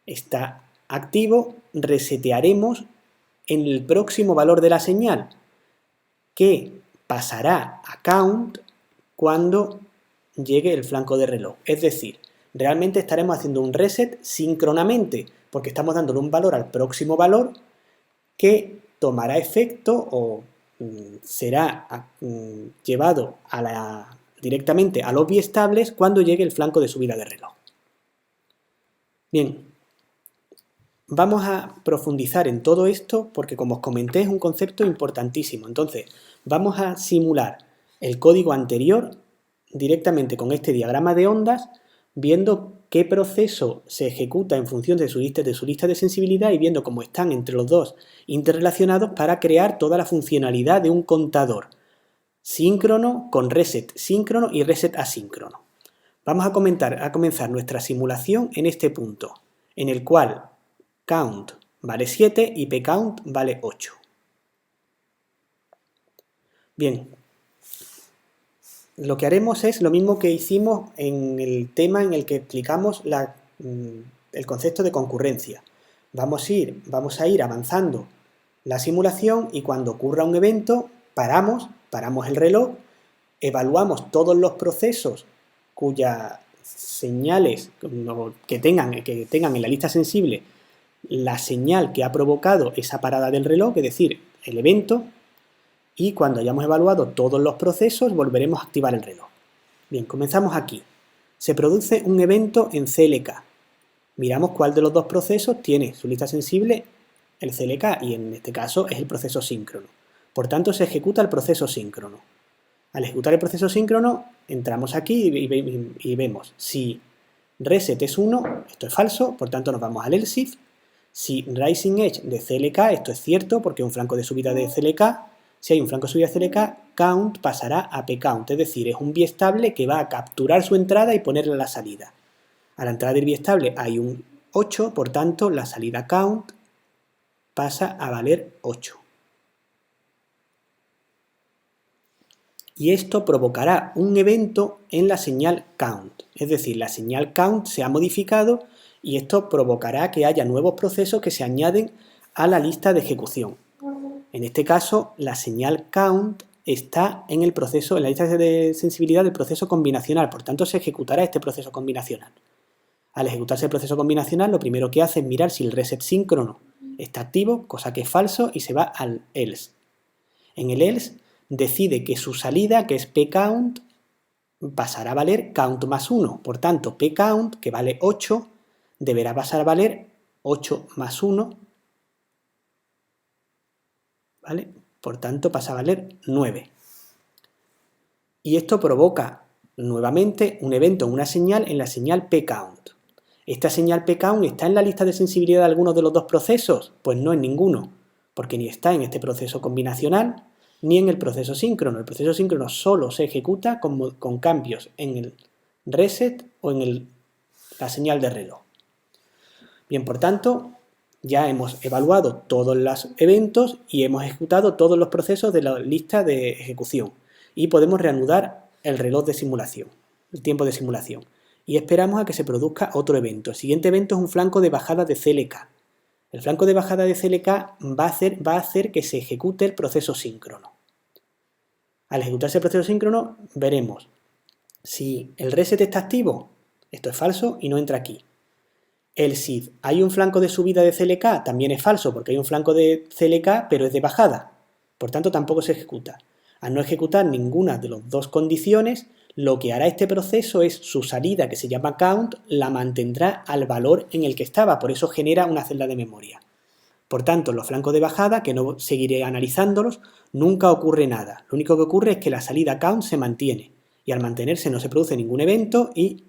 está activo, resetearemos en el próximo valor de la señal, que pasará a count cuando llegue el flanco de reloj. Es decir, realmente estaremos haciendo un reset síncronamente, porque estamos dándole un valor al próximo valor que tomará efecto o será llevado directamente a los biestables cuando llegue el flanco de subida de reloj. Bien, vamos a profundizar en todo esto porque, como os comenté, es un concepto importantísimo. Entonces, vamos a simular el código anterior directamente con este diagrama de ondas, viendo qué proceso se ejecuta en función de su lista de sensibilidad y viendo cómo están entre los dos interrelacionados para crear toda la funcionalidad de un contador síncrono con reset síncrono y reset asíncrono. Vamos a comenzar nuestra simulación en este punto, en el cual count vale 7 y pcount vale 8. Bien, lo que haremos es lo mismo que hicimos en el tema en el que explicamos el concepto de concurrencia. Vamos a ir avanzando la simulación y cuando ocurra un evento paramos el reloj, evaluamos todos los procesos cuyas señales que tengan en la lista sensible la señal que ha provocado esa parada del reloj, es decir, el evento, y cuando hayamos evaluado todos los procesos volveremos a activar el reloj. Bien, comenzamos aquí. Se produce un evento en CLK. Miramos cuál de los dos procesos tiene su lista sensible el CLK y en este caso es el proceso síncrono. Por tanto, se ejecuta el proceso síncrono. Al ejecutar el proceso síncrono, entramos aquí y vemos si reset es 1, esto es falso, por tanto nos vamos al else if. Si rising edge de CLK, esto es cierto porque es un flanco de subida de CLK. Si hay un flanco de subida de CLK, count pasará a pcount, es decir, es un biestable que va a capturar su entrada y ponerla a la salida. A la entrada del biestable hay un 8, por tanto la salida count pasa a valer 8. Y esto provocará un evento en la señal count, es decir, la señal count se ha modificado y esto provocará que haya nuevos procesos que se añaden a la lista de ejecución. En este caso, la señal count está en la lista de sensibilidad del proceso combinacional, por tanto se ejecutará este proceso combinacional. Al ejecutarse el proceso combinacional, lo primero que hace es mirar si el reset síncrono está activo, cosa que es falso, y se va al else. En el else decide que su salida, que es pcount, pasará a valer count más 1. Por tanto, pcount, que vale 8, deberá pasar a valer 8 más 1, ¿vale? Por tanto, pasa a valer 9. Y esto provoca nuevamente un evento, una señal en la señal pcount. ¿Esta señal pcount está en la lista de sensibilidad de alguno de los dos procesos? Pues no en ninguno, porque ni está en este proceso combinacional ni en el proceso síncrono. El proceso síncrono solo se ejecuta con cambios en el reset o en la señal de reloj. Bien, por tanto, ya hemos evaluado todos los eventos y hemos ejecutado todos los procesos de la lista de ejecución y podemos reanudar el reloj de simulación, el tiempo de simulación, y esperamos a que se produzca otro evento. El siguiente evento es un flanco de bajada de CLK. El flanco de bajada de CLK va a hacer que se ejecute el proceso síncrono. Al ejecutarse el proceso síncrono veremos si el reset está activo, esto es falso y no entra aquí. El si hay un flanco de subida de CLK también es falso porque hay un flanco de CLK pero es de bajada, por tanto tampoco se ejecuta. Al no ejecutar ninguna de las dos condiciones, lo que hará este proceso es su salida, que se llama count, la mantendrá al valor en el que estaba, por eso genera una celda de memoria. Por tanto, los flancos de bajada, que no seguiré analizándolos, nunca ocurre nada. Lo único que ocurre es que la salida count se mantiene y al mantenerse no se produce ningún evento y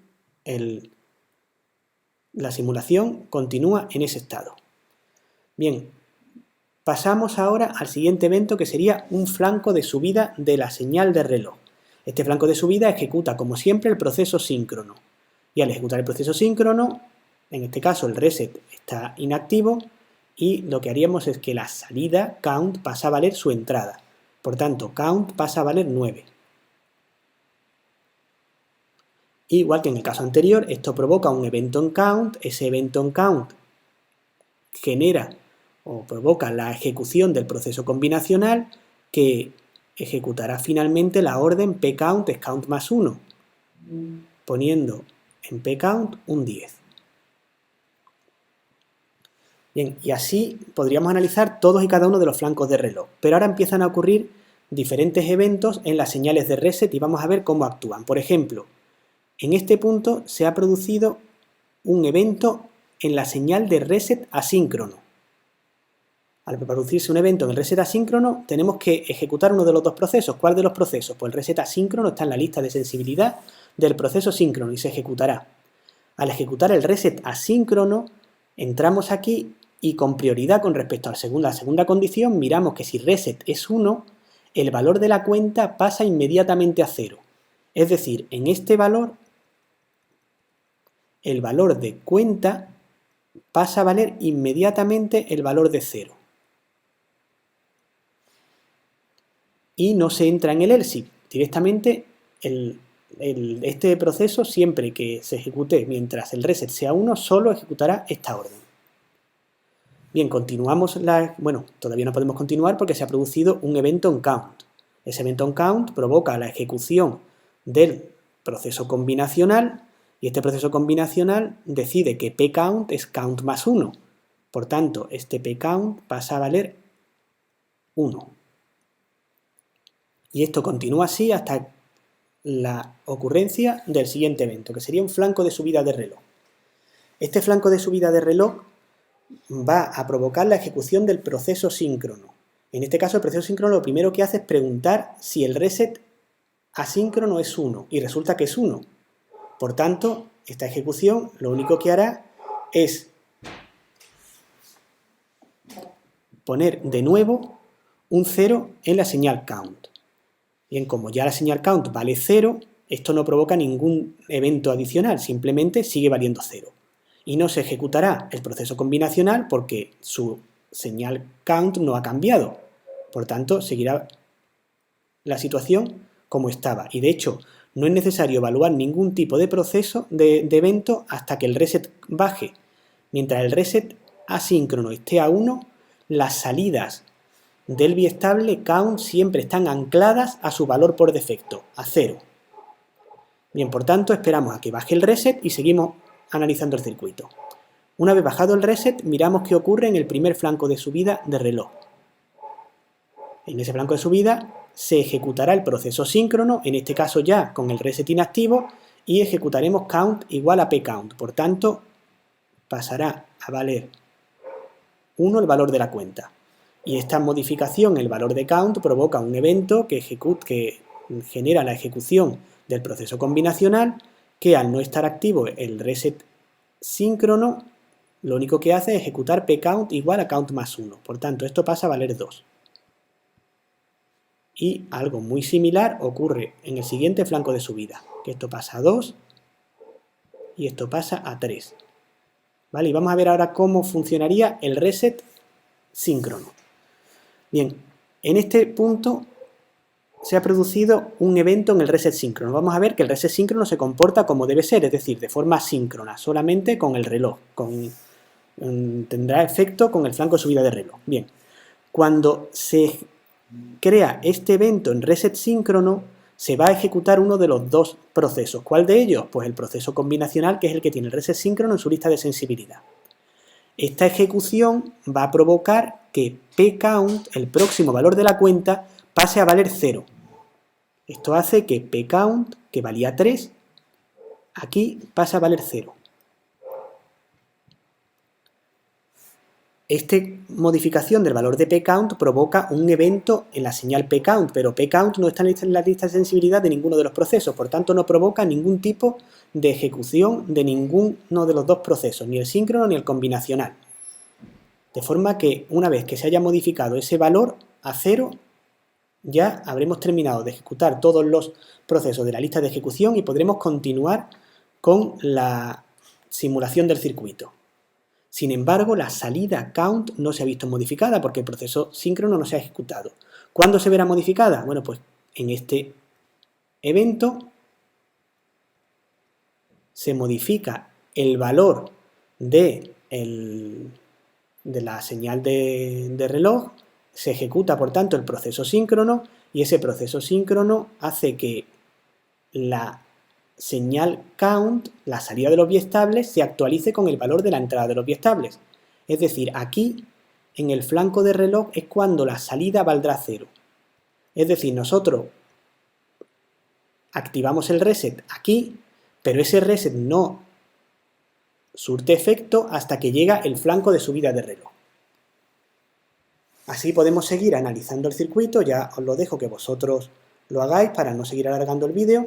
la simulación continúa en ese estado. Bien, pasamos ahora al siguiente evento, que sería un flanco de subida de la señal de reloj. Este flanco de subida ejecuta, como siempre, el proceso síncrono. Y al ejecutar el proceso síncrono, en este caso el reset está inactivo, y lo que haríamos es que la salida count pasa a valer su entrada. Por tanto, count pasa a valer 9. Igual que en el caso anterior, esto provoca un evento en count, ese evento en count genera o provoca la ejecución del proceso combinacional que ejecutará finalmente la orden pcount es count más 1, poniendo en pcount un 10. Bien, y así podríamos analizar todos y cada uno de los flancos de reloj, pero ahora empiezan a ocurrir diferentes eventos en las señales de reset y vamos a ver cómo actúan. Por ejemplo, en este punto se ha producido un evento en la señal de reset asíncrono. Al producirse un evento en el reset asíncrono, tenemos que ejecutar uno de los dos procesos. ¿Cuál de los procesos? Pues el reset asíncrono está en la lista de sensibilidad del proceso síncrono y se ejecutará. Al ejecutar el reset asíncrono, entramos aquí y con prioridad con respecto a la segunda condición, miramos que si reset es 1, el valor de la cuenta pasa inmediatamente a 0. Es decir, en este valor, el valor de cuenta pasa a valer inmediatamente el valor de 0. Y no se entra en el else. Directamente este proceso, siempre que se ejecute mientras el reset sea 1, solo ejecutará esta orden. Bien, continuamos bueno, todavía no podemos continuar porque se ha producido un evento en count. Ese evento en count provoca la ejecución del proceso combinacional y este proceso combinacional decide que pcount es count más 1. Por tanto, este pcount pasa a valer 1. Y esto continúa así hasta la ocurrencia del siguiente evento, que sería un flanco de subida de reloj. Este flanco de subida de reloj va a provocar la ejecución del proceso síncrono. En este caso, el proceso síncrono lo primero que hace es preguntar si el reset asíncrono es 1, y resulta que es 1. Por tanto, esta ejecución lo único que hará es poner de nuevo un 0 en la señal count. Bien, como ya la señal count vale 0, esto no provoca ningún evento adicional, simplemente sigue valiendo 0. Y no se ejecutará el proceso combinacional porque su señal count no ha cambiado. Por tanto, seguirá la situación como estaba. Y de hecho, no es necesario evaluar ningún tipo de proceso de evento hasta que el reset baje. Mientras el reset asíncrono esté a 1, las salidas del biestable count siempre están ancladas a su valor por defecto, a 0. Bien, por tanto, esperamos a que baje el reset y seguimos analizando el circuito. Una vez bajado el reset, miramos qué ocurre en el primer flanco de subida de reloj. En ese flanco de subida se ejecutará el proceso síncrono, en este caso ya con el reset inactivo, y ejecutaremos count igual a pcount. Por tanto, pasará a valer 1 el valor de la cuenta. Y esta modificación, el valor de count, provoca un evento que genera la ejecución del proceso combinacional, que al no estar activo el reset síncrono lo único que hace es ejecutar pcount igual a count más 1. Por tanto, esto pasa a valer 2. Y algo muy similar ocurre en el siguiente flanco de subida, que esto pasa a 2 y esto pasa a 3. ¿Vale? Y vamos a ver ahora cómo funcionaría el reset síncrono. Bien, en este punto se ha producido un evento en el reset síncrono. Vamos a ver que el reset síncrono se comporta como debe ser, es decir, de forma síncrona, solamente con el reloj. Tendrá efecto con el flanco de subida de reloj. Bien, cuando se crea este evento en reset síncrono, se va a ejecutar uno de los dos procesos. ¿Cuál de ellos? Pues el proceso combinacional, que es el que tiene el reset síncrono en su lista de sensibilidad. Esta ejecución va a provocar que pcount, el próximo valor de la cuenta, pase a valer 0. Esto hace que pcount, que valía 3, aquí pasa a valer 0. Esta modificación del valor de pcount provoca un evento en la señal pcount, pero pcount no está en la lista de sensibilidad de ninguno de los procesos, por tanto no provoca ningún tipo de ejecución de ninguno de los dos procesos, ni el síncrono ni el combinacional. De forma que una vez que se haya modificado ese valor a 0, ya habremos terminado de ejecutar todos los procesos de la lista de ejecución y podremos continuar con la simulación del circuito. Sin embargo, la salida count no se ha visto modificada porque el proceso síncrono no se ha ejecutado. ¿Cuándo se verá modificada? Bueno, pues en este evento se modifica el valor de la señal de reloj, se ejecuta por tanto el proceso síncrono y ese proceso síncrono hace que la señal count, la salida de los biestables, se actualice con el valor de la entrada de los biestables. Es decir, aquí en el flanco de reloj es cuando la salida valdrá 0. Es decir, nosotros activamos el reset aquí, pero ese reset no surte efecto hasta que llega el flanco de subida de reloj. Así podemos seguir analizando el circuito, ya os lo dejo que vosotros lo hagáis para no seguir alargando el vídeo,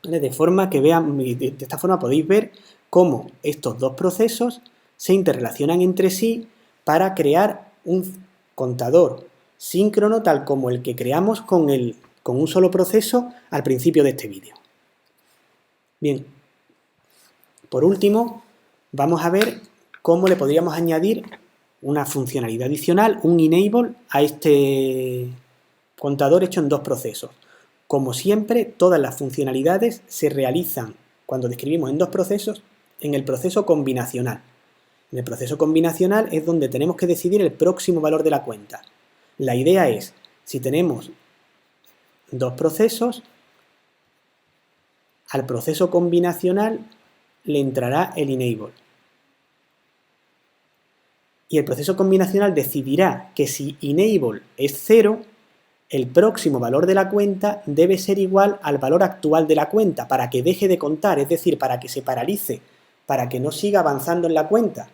de forma que vean, de esta forma podéis ver cómo estos dos procesos se interrelacionan entre sí para crear un contador síncrono tal como el que creamos con un solo proceso al principio de este vídeo. Bien, por último, vamos a ver cómo le podríamos añadir una funcionalidad adicional, un enable, a este contador hecho en dos procesos. Como siempre, todas las funcionalidades se realizan cuando describimos en dos procesos en el proceso combinacional. En el proceso combinacional es donde tenemos que decidir el próximo valor de la cuenta. La idea es, si tenemos dos procesos, al proceso combinacional le entrará el enable. Y el proceso combinacional decidirá que si enable es 0, el próximo valor de la cuenta debe ser igual al valor actual de la cuenta para que deje de contar, es decir, para que se paralice, para que no siga avanzando en la cuenta.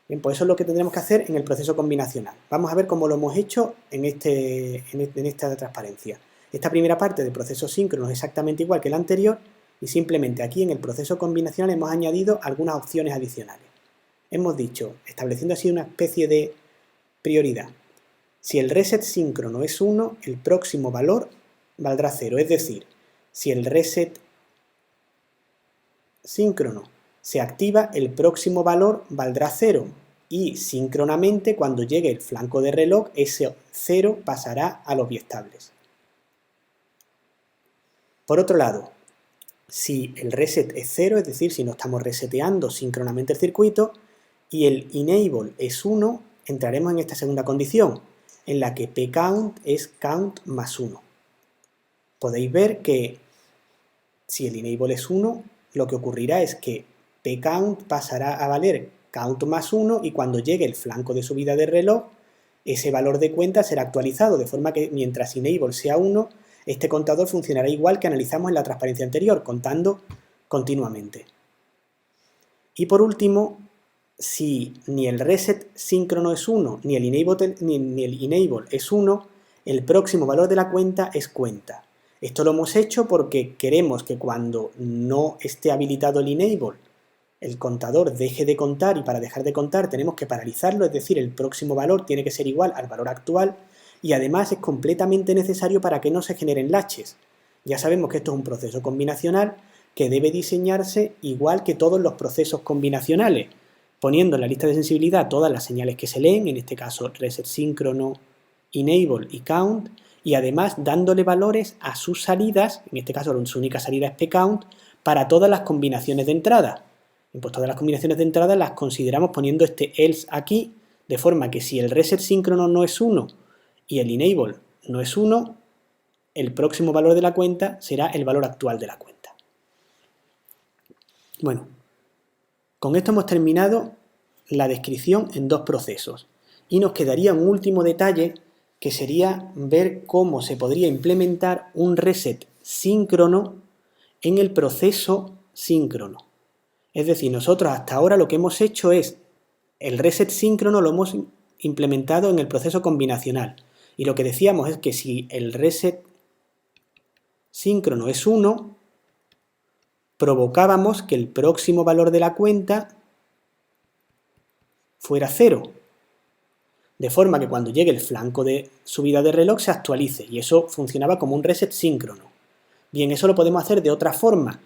Bien, pues eso es lo que tendremos que hacer en el proceso combinacional. Vamos a ver cómo lo hemos hecho en esta transparencia. Esta primera parte del proceso síncrono es exactamente igual que la anterior y simplemente aquí en el proceso combinacional hemos añadido algunas opciones adicionales. Hemos dicho, estableciendo así una especie de prioridad, si el reset síncrono es 1, el próximo valor valdrá 0. Es decir, si el reset síncrono se activa, el próximo valor valdrá 0. Y síncronamente, cuando llegue el flanco de reloj, ese 0 pasará a los biestables. Por otro lado, si el reset es 0, es decir, si no estamos reseteando síncronamente el circuito, y el enable es 1, entraremos en esta segunda condición, en la que pcount es count más 1. Podéis ver que si el enable es 1, lo que ocurrirá es que pcount pasará a valer count más 1 y cuando llegue el flanco de subida de reloj, ese valor de cuenta será actualizado, de forma que mientras enable sea 1, este contador funcionará igual que analizamos en la transparencia anterior, contando continuamente. Y por último, si ni el reset síncrono es 1, ni el enable es 1, el próximo valor de la cuenta es cuenta. Esto lo hemos hecho porque queremos que cuando no esté habilitado el enable, el contador deje de contar, y para dejar de contar tenemos que paralizarlo, es decir, el próximo valor tiene que ser igual al valor actual, y además es completamente necesario para que no se generen latches. Ya sabemos que esto es un proceso combinacional que debe diseñarse igual que todos los procesos combinacionales, poniendo en la lista de sensibilidad todas las señales que se leen, en este caso reset síncrono, enable y count, y además dándole valores a sus salidas, en este caso su única salida es pcount, para todas las combinaciones de entrada. Pues todas las combinaciones de entrada las consideramos poniendo este else aquí, de forma que si el reset síncrono no es 1 y el enable no es 1, el próximo valor de la cuenta será el valor actual de la cuenta. Bueno, con esto hemos terminado la descripción en dos procesos y nos quedaría un último detalle que sería ver cómo se podría implementar un reset síncrono en el proceso síncrono. Es decir, nosotros hasta ahora lo que hemos hecho es el reset síncrono lo hemos implementado en el proceso combinacional y lo que decíamos es que si el reset síncrono es 1, provocábamos que el próximo valor de la cuenta fuera 0, de forma que cuando llegue el flanco de subida de reloj se actualice, y eso funcionaba como un reset síncrono. Bien, eso lo podemos hacer de otra forma,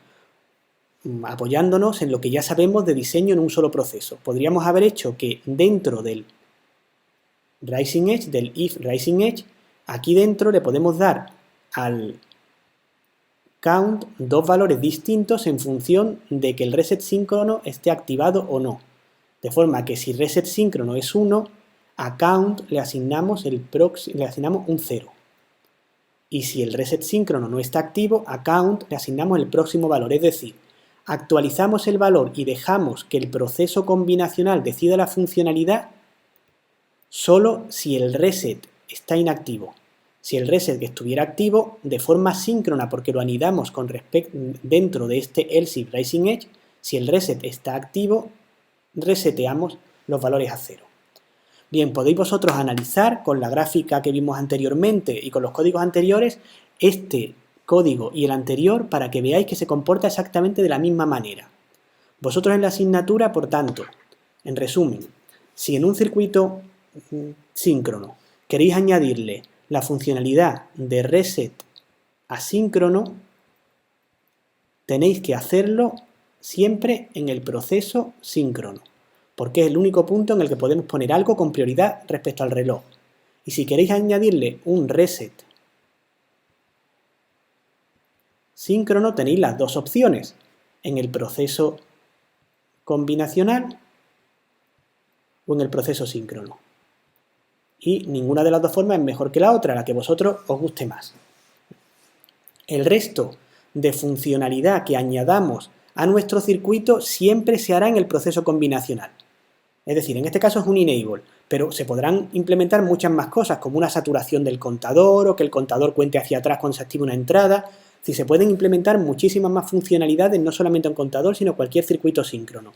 apoyándonos en lo que ya sabemos de diseño en un solo proceso. Podríamos haber hecho que dentro del Rising Edge, del if Rising Edge, aquí dentro le podemos dar al count dos valores distintos en función de que el reset síncrono esté activado o no. De forma que si reset síncrono es 1, a count le asignamos un 0. Y si el reset síncrono no está activo, a count le asignamos el próximo valor. Es decir, actualizamos el valor y dejamos que el proceso combinacional decida la funcionalidad solo si el reset está inactivo. Si el reset que estuviera activo, de forma síncrona, porque lo anidamos dentro de este else if Rising Edge, si el reset está activo, reseteamos los valores a 0. Bien, podéis vosotros analizar con la gráfica que vimos anteriormente y con los códigos anteriores este código y el anterior para que veáis que se comporta exactamente de la misma manera. Vosotros en la asignatura, por tanto, en resumen, si en un circuito síncrono queréis añadirle la funcionalidad de reset asíncrono, tenéis que hacerlo siempre en el proceso síncrono, porque es el único punto en el que podemos poner algo con prioridad respecto al reloj. Y si queréis añadirle un reset síncrono, tenéis las dos opciones, en el proceso combinacional o en el proceso síncrono. Y ninguna de las dos formas es mejor que la otra, la que vosotros os guste más. El resto de funcionalidad que añadamos a nuestro circuito siempre se hará en el proceso combinacional. Es decir, en este caso es un enable, pero se podrán implementar muchas más cosas, como una saturación del contador o que el contador cuente hacia atrás cuando se active una entrada. Si se pueden implementar muchísimas más funcionalidades, no solamente un contador, sino cualquier circuito síncrono.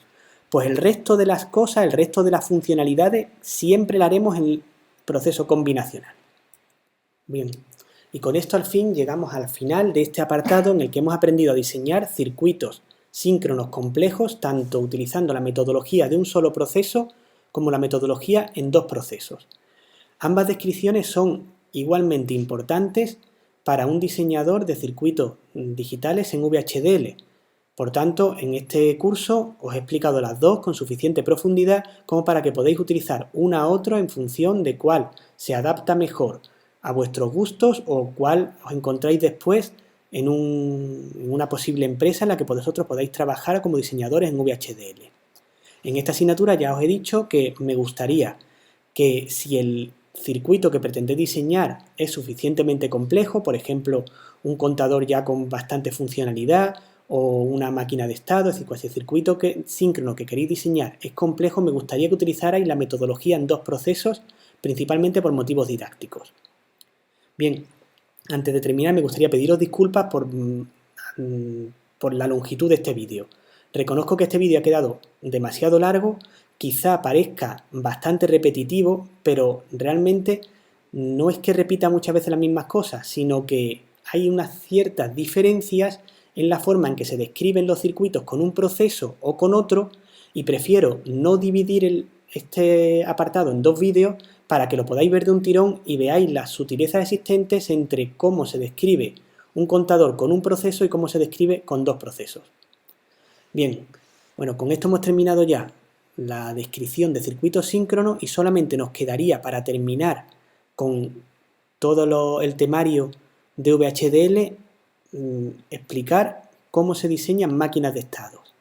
Pues el resto de las cosas, el resto de las funcionalidades, siempre la haremos en el proceso combinacional. Bien, y con esto al fin llegamos al final de este apartado en el que hemos aprendido a diseñar circuitos síncronos complejos, tanto utilizando la metodología de un solo proceso como la metodología en dos procesos. Ambas descripciones son igualmente importantes para un diseñador de circuitos digitales en VHDL. Por tanto, en este curso os he explicado las dos con suficiente profundidad como para que podáis utilizar una a otra en función de cuál se adapta mejor a vuestros gustos o cuál os encontráis después en una posible empresa en la que vosotros podáis trabajar como diseñadores en VHDL. En esta asignatura ya os he dicho que me gustaría que si el circuito que pretendéis diseñar es suficientemente complejo, por ejemplo, un contador ya con bastante funcionalidad o una máquina de estado, es decir, si el circuito síncrono que queréis diseñar es complejo, me gustaría que utilizarais la metodología en dos procesos, principalmente por motivos didácticos. Bien, antes de terminar me gustaría pediros disculpas por la longitud de este vídeo. Reconozco que este vídeo ha quedado demasiado largo, quizá parezca bastante repetitivo, pero realmente no es que repita muchas veces las mismas cosas, sino que hay unas ciertas diferencias en la forma en que se describen los circuitos con un proceso o con otro, y prefiero no dividir este apartado en dos vídeos para que lo podáis ver de un tirón y veáis las sutilezas existentes entre cómo se describe un contador con un proceso y cómo se describe con dos procesos. Bien, bueno, con esto hemos terminado ya la descripción de circuitos síncronos y solamente nos quedaría para terminar con todo el temario de VHDL explicar cómo se diseñan máquinas de estados,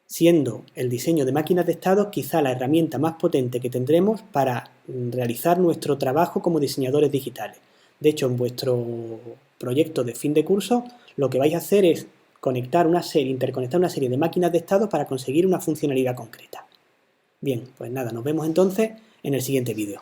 siendo el diseño de máquinas de estados quizá la herramienta más potente que tendremos para realizar nuestro trabajo como diseñadores digitales. De hecho, en vuestro proyecto de fin de curso, lo que vais a hacer es interconectar una serie de máquinas de estados para conseguir una funcionalidad concreta. Bien, pues nada, nos vemos entonces en el siguiente vídeo.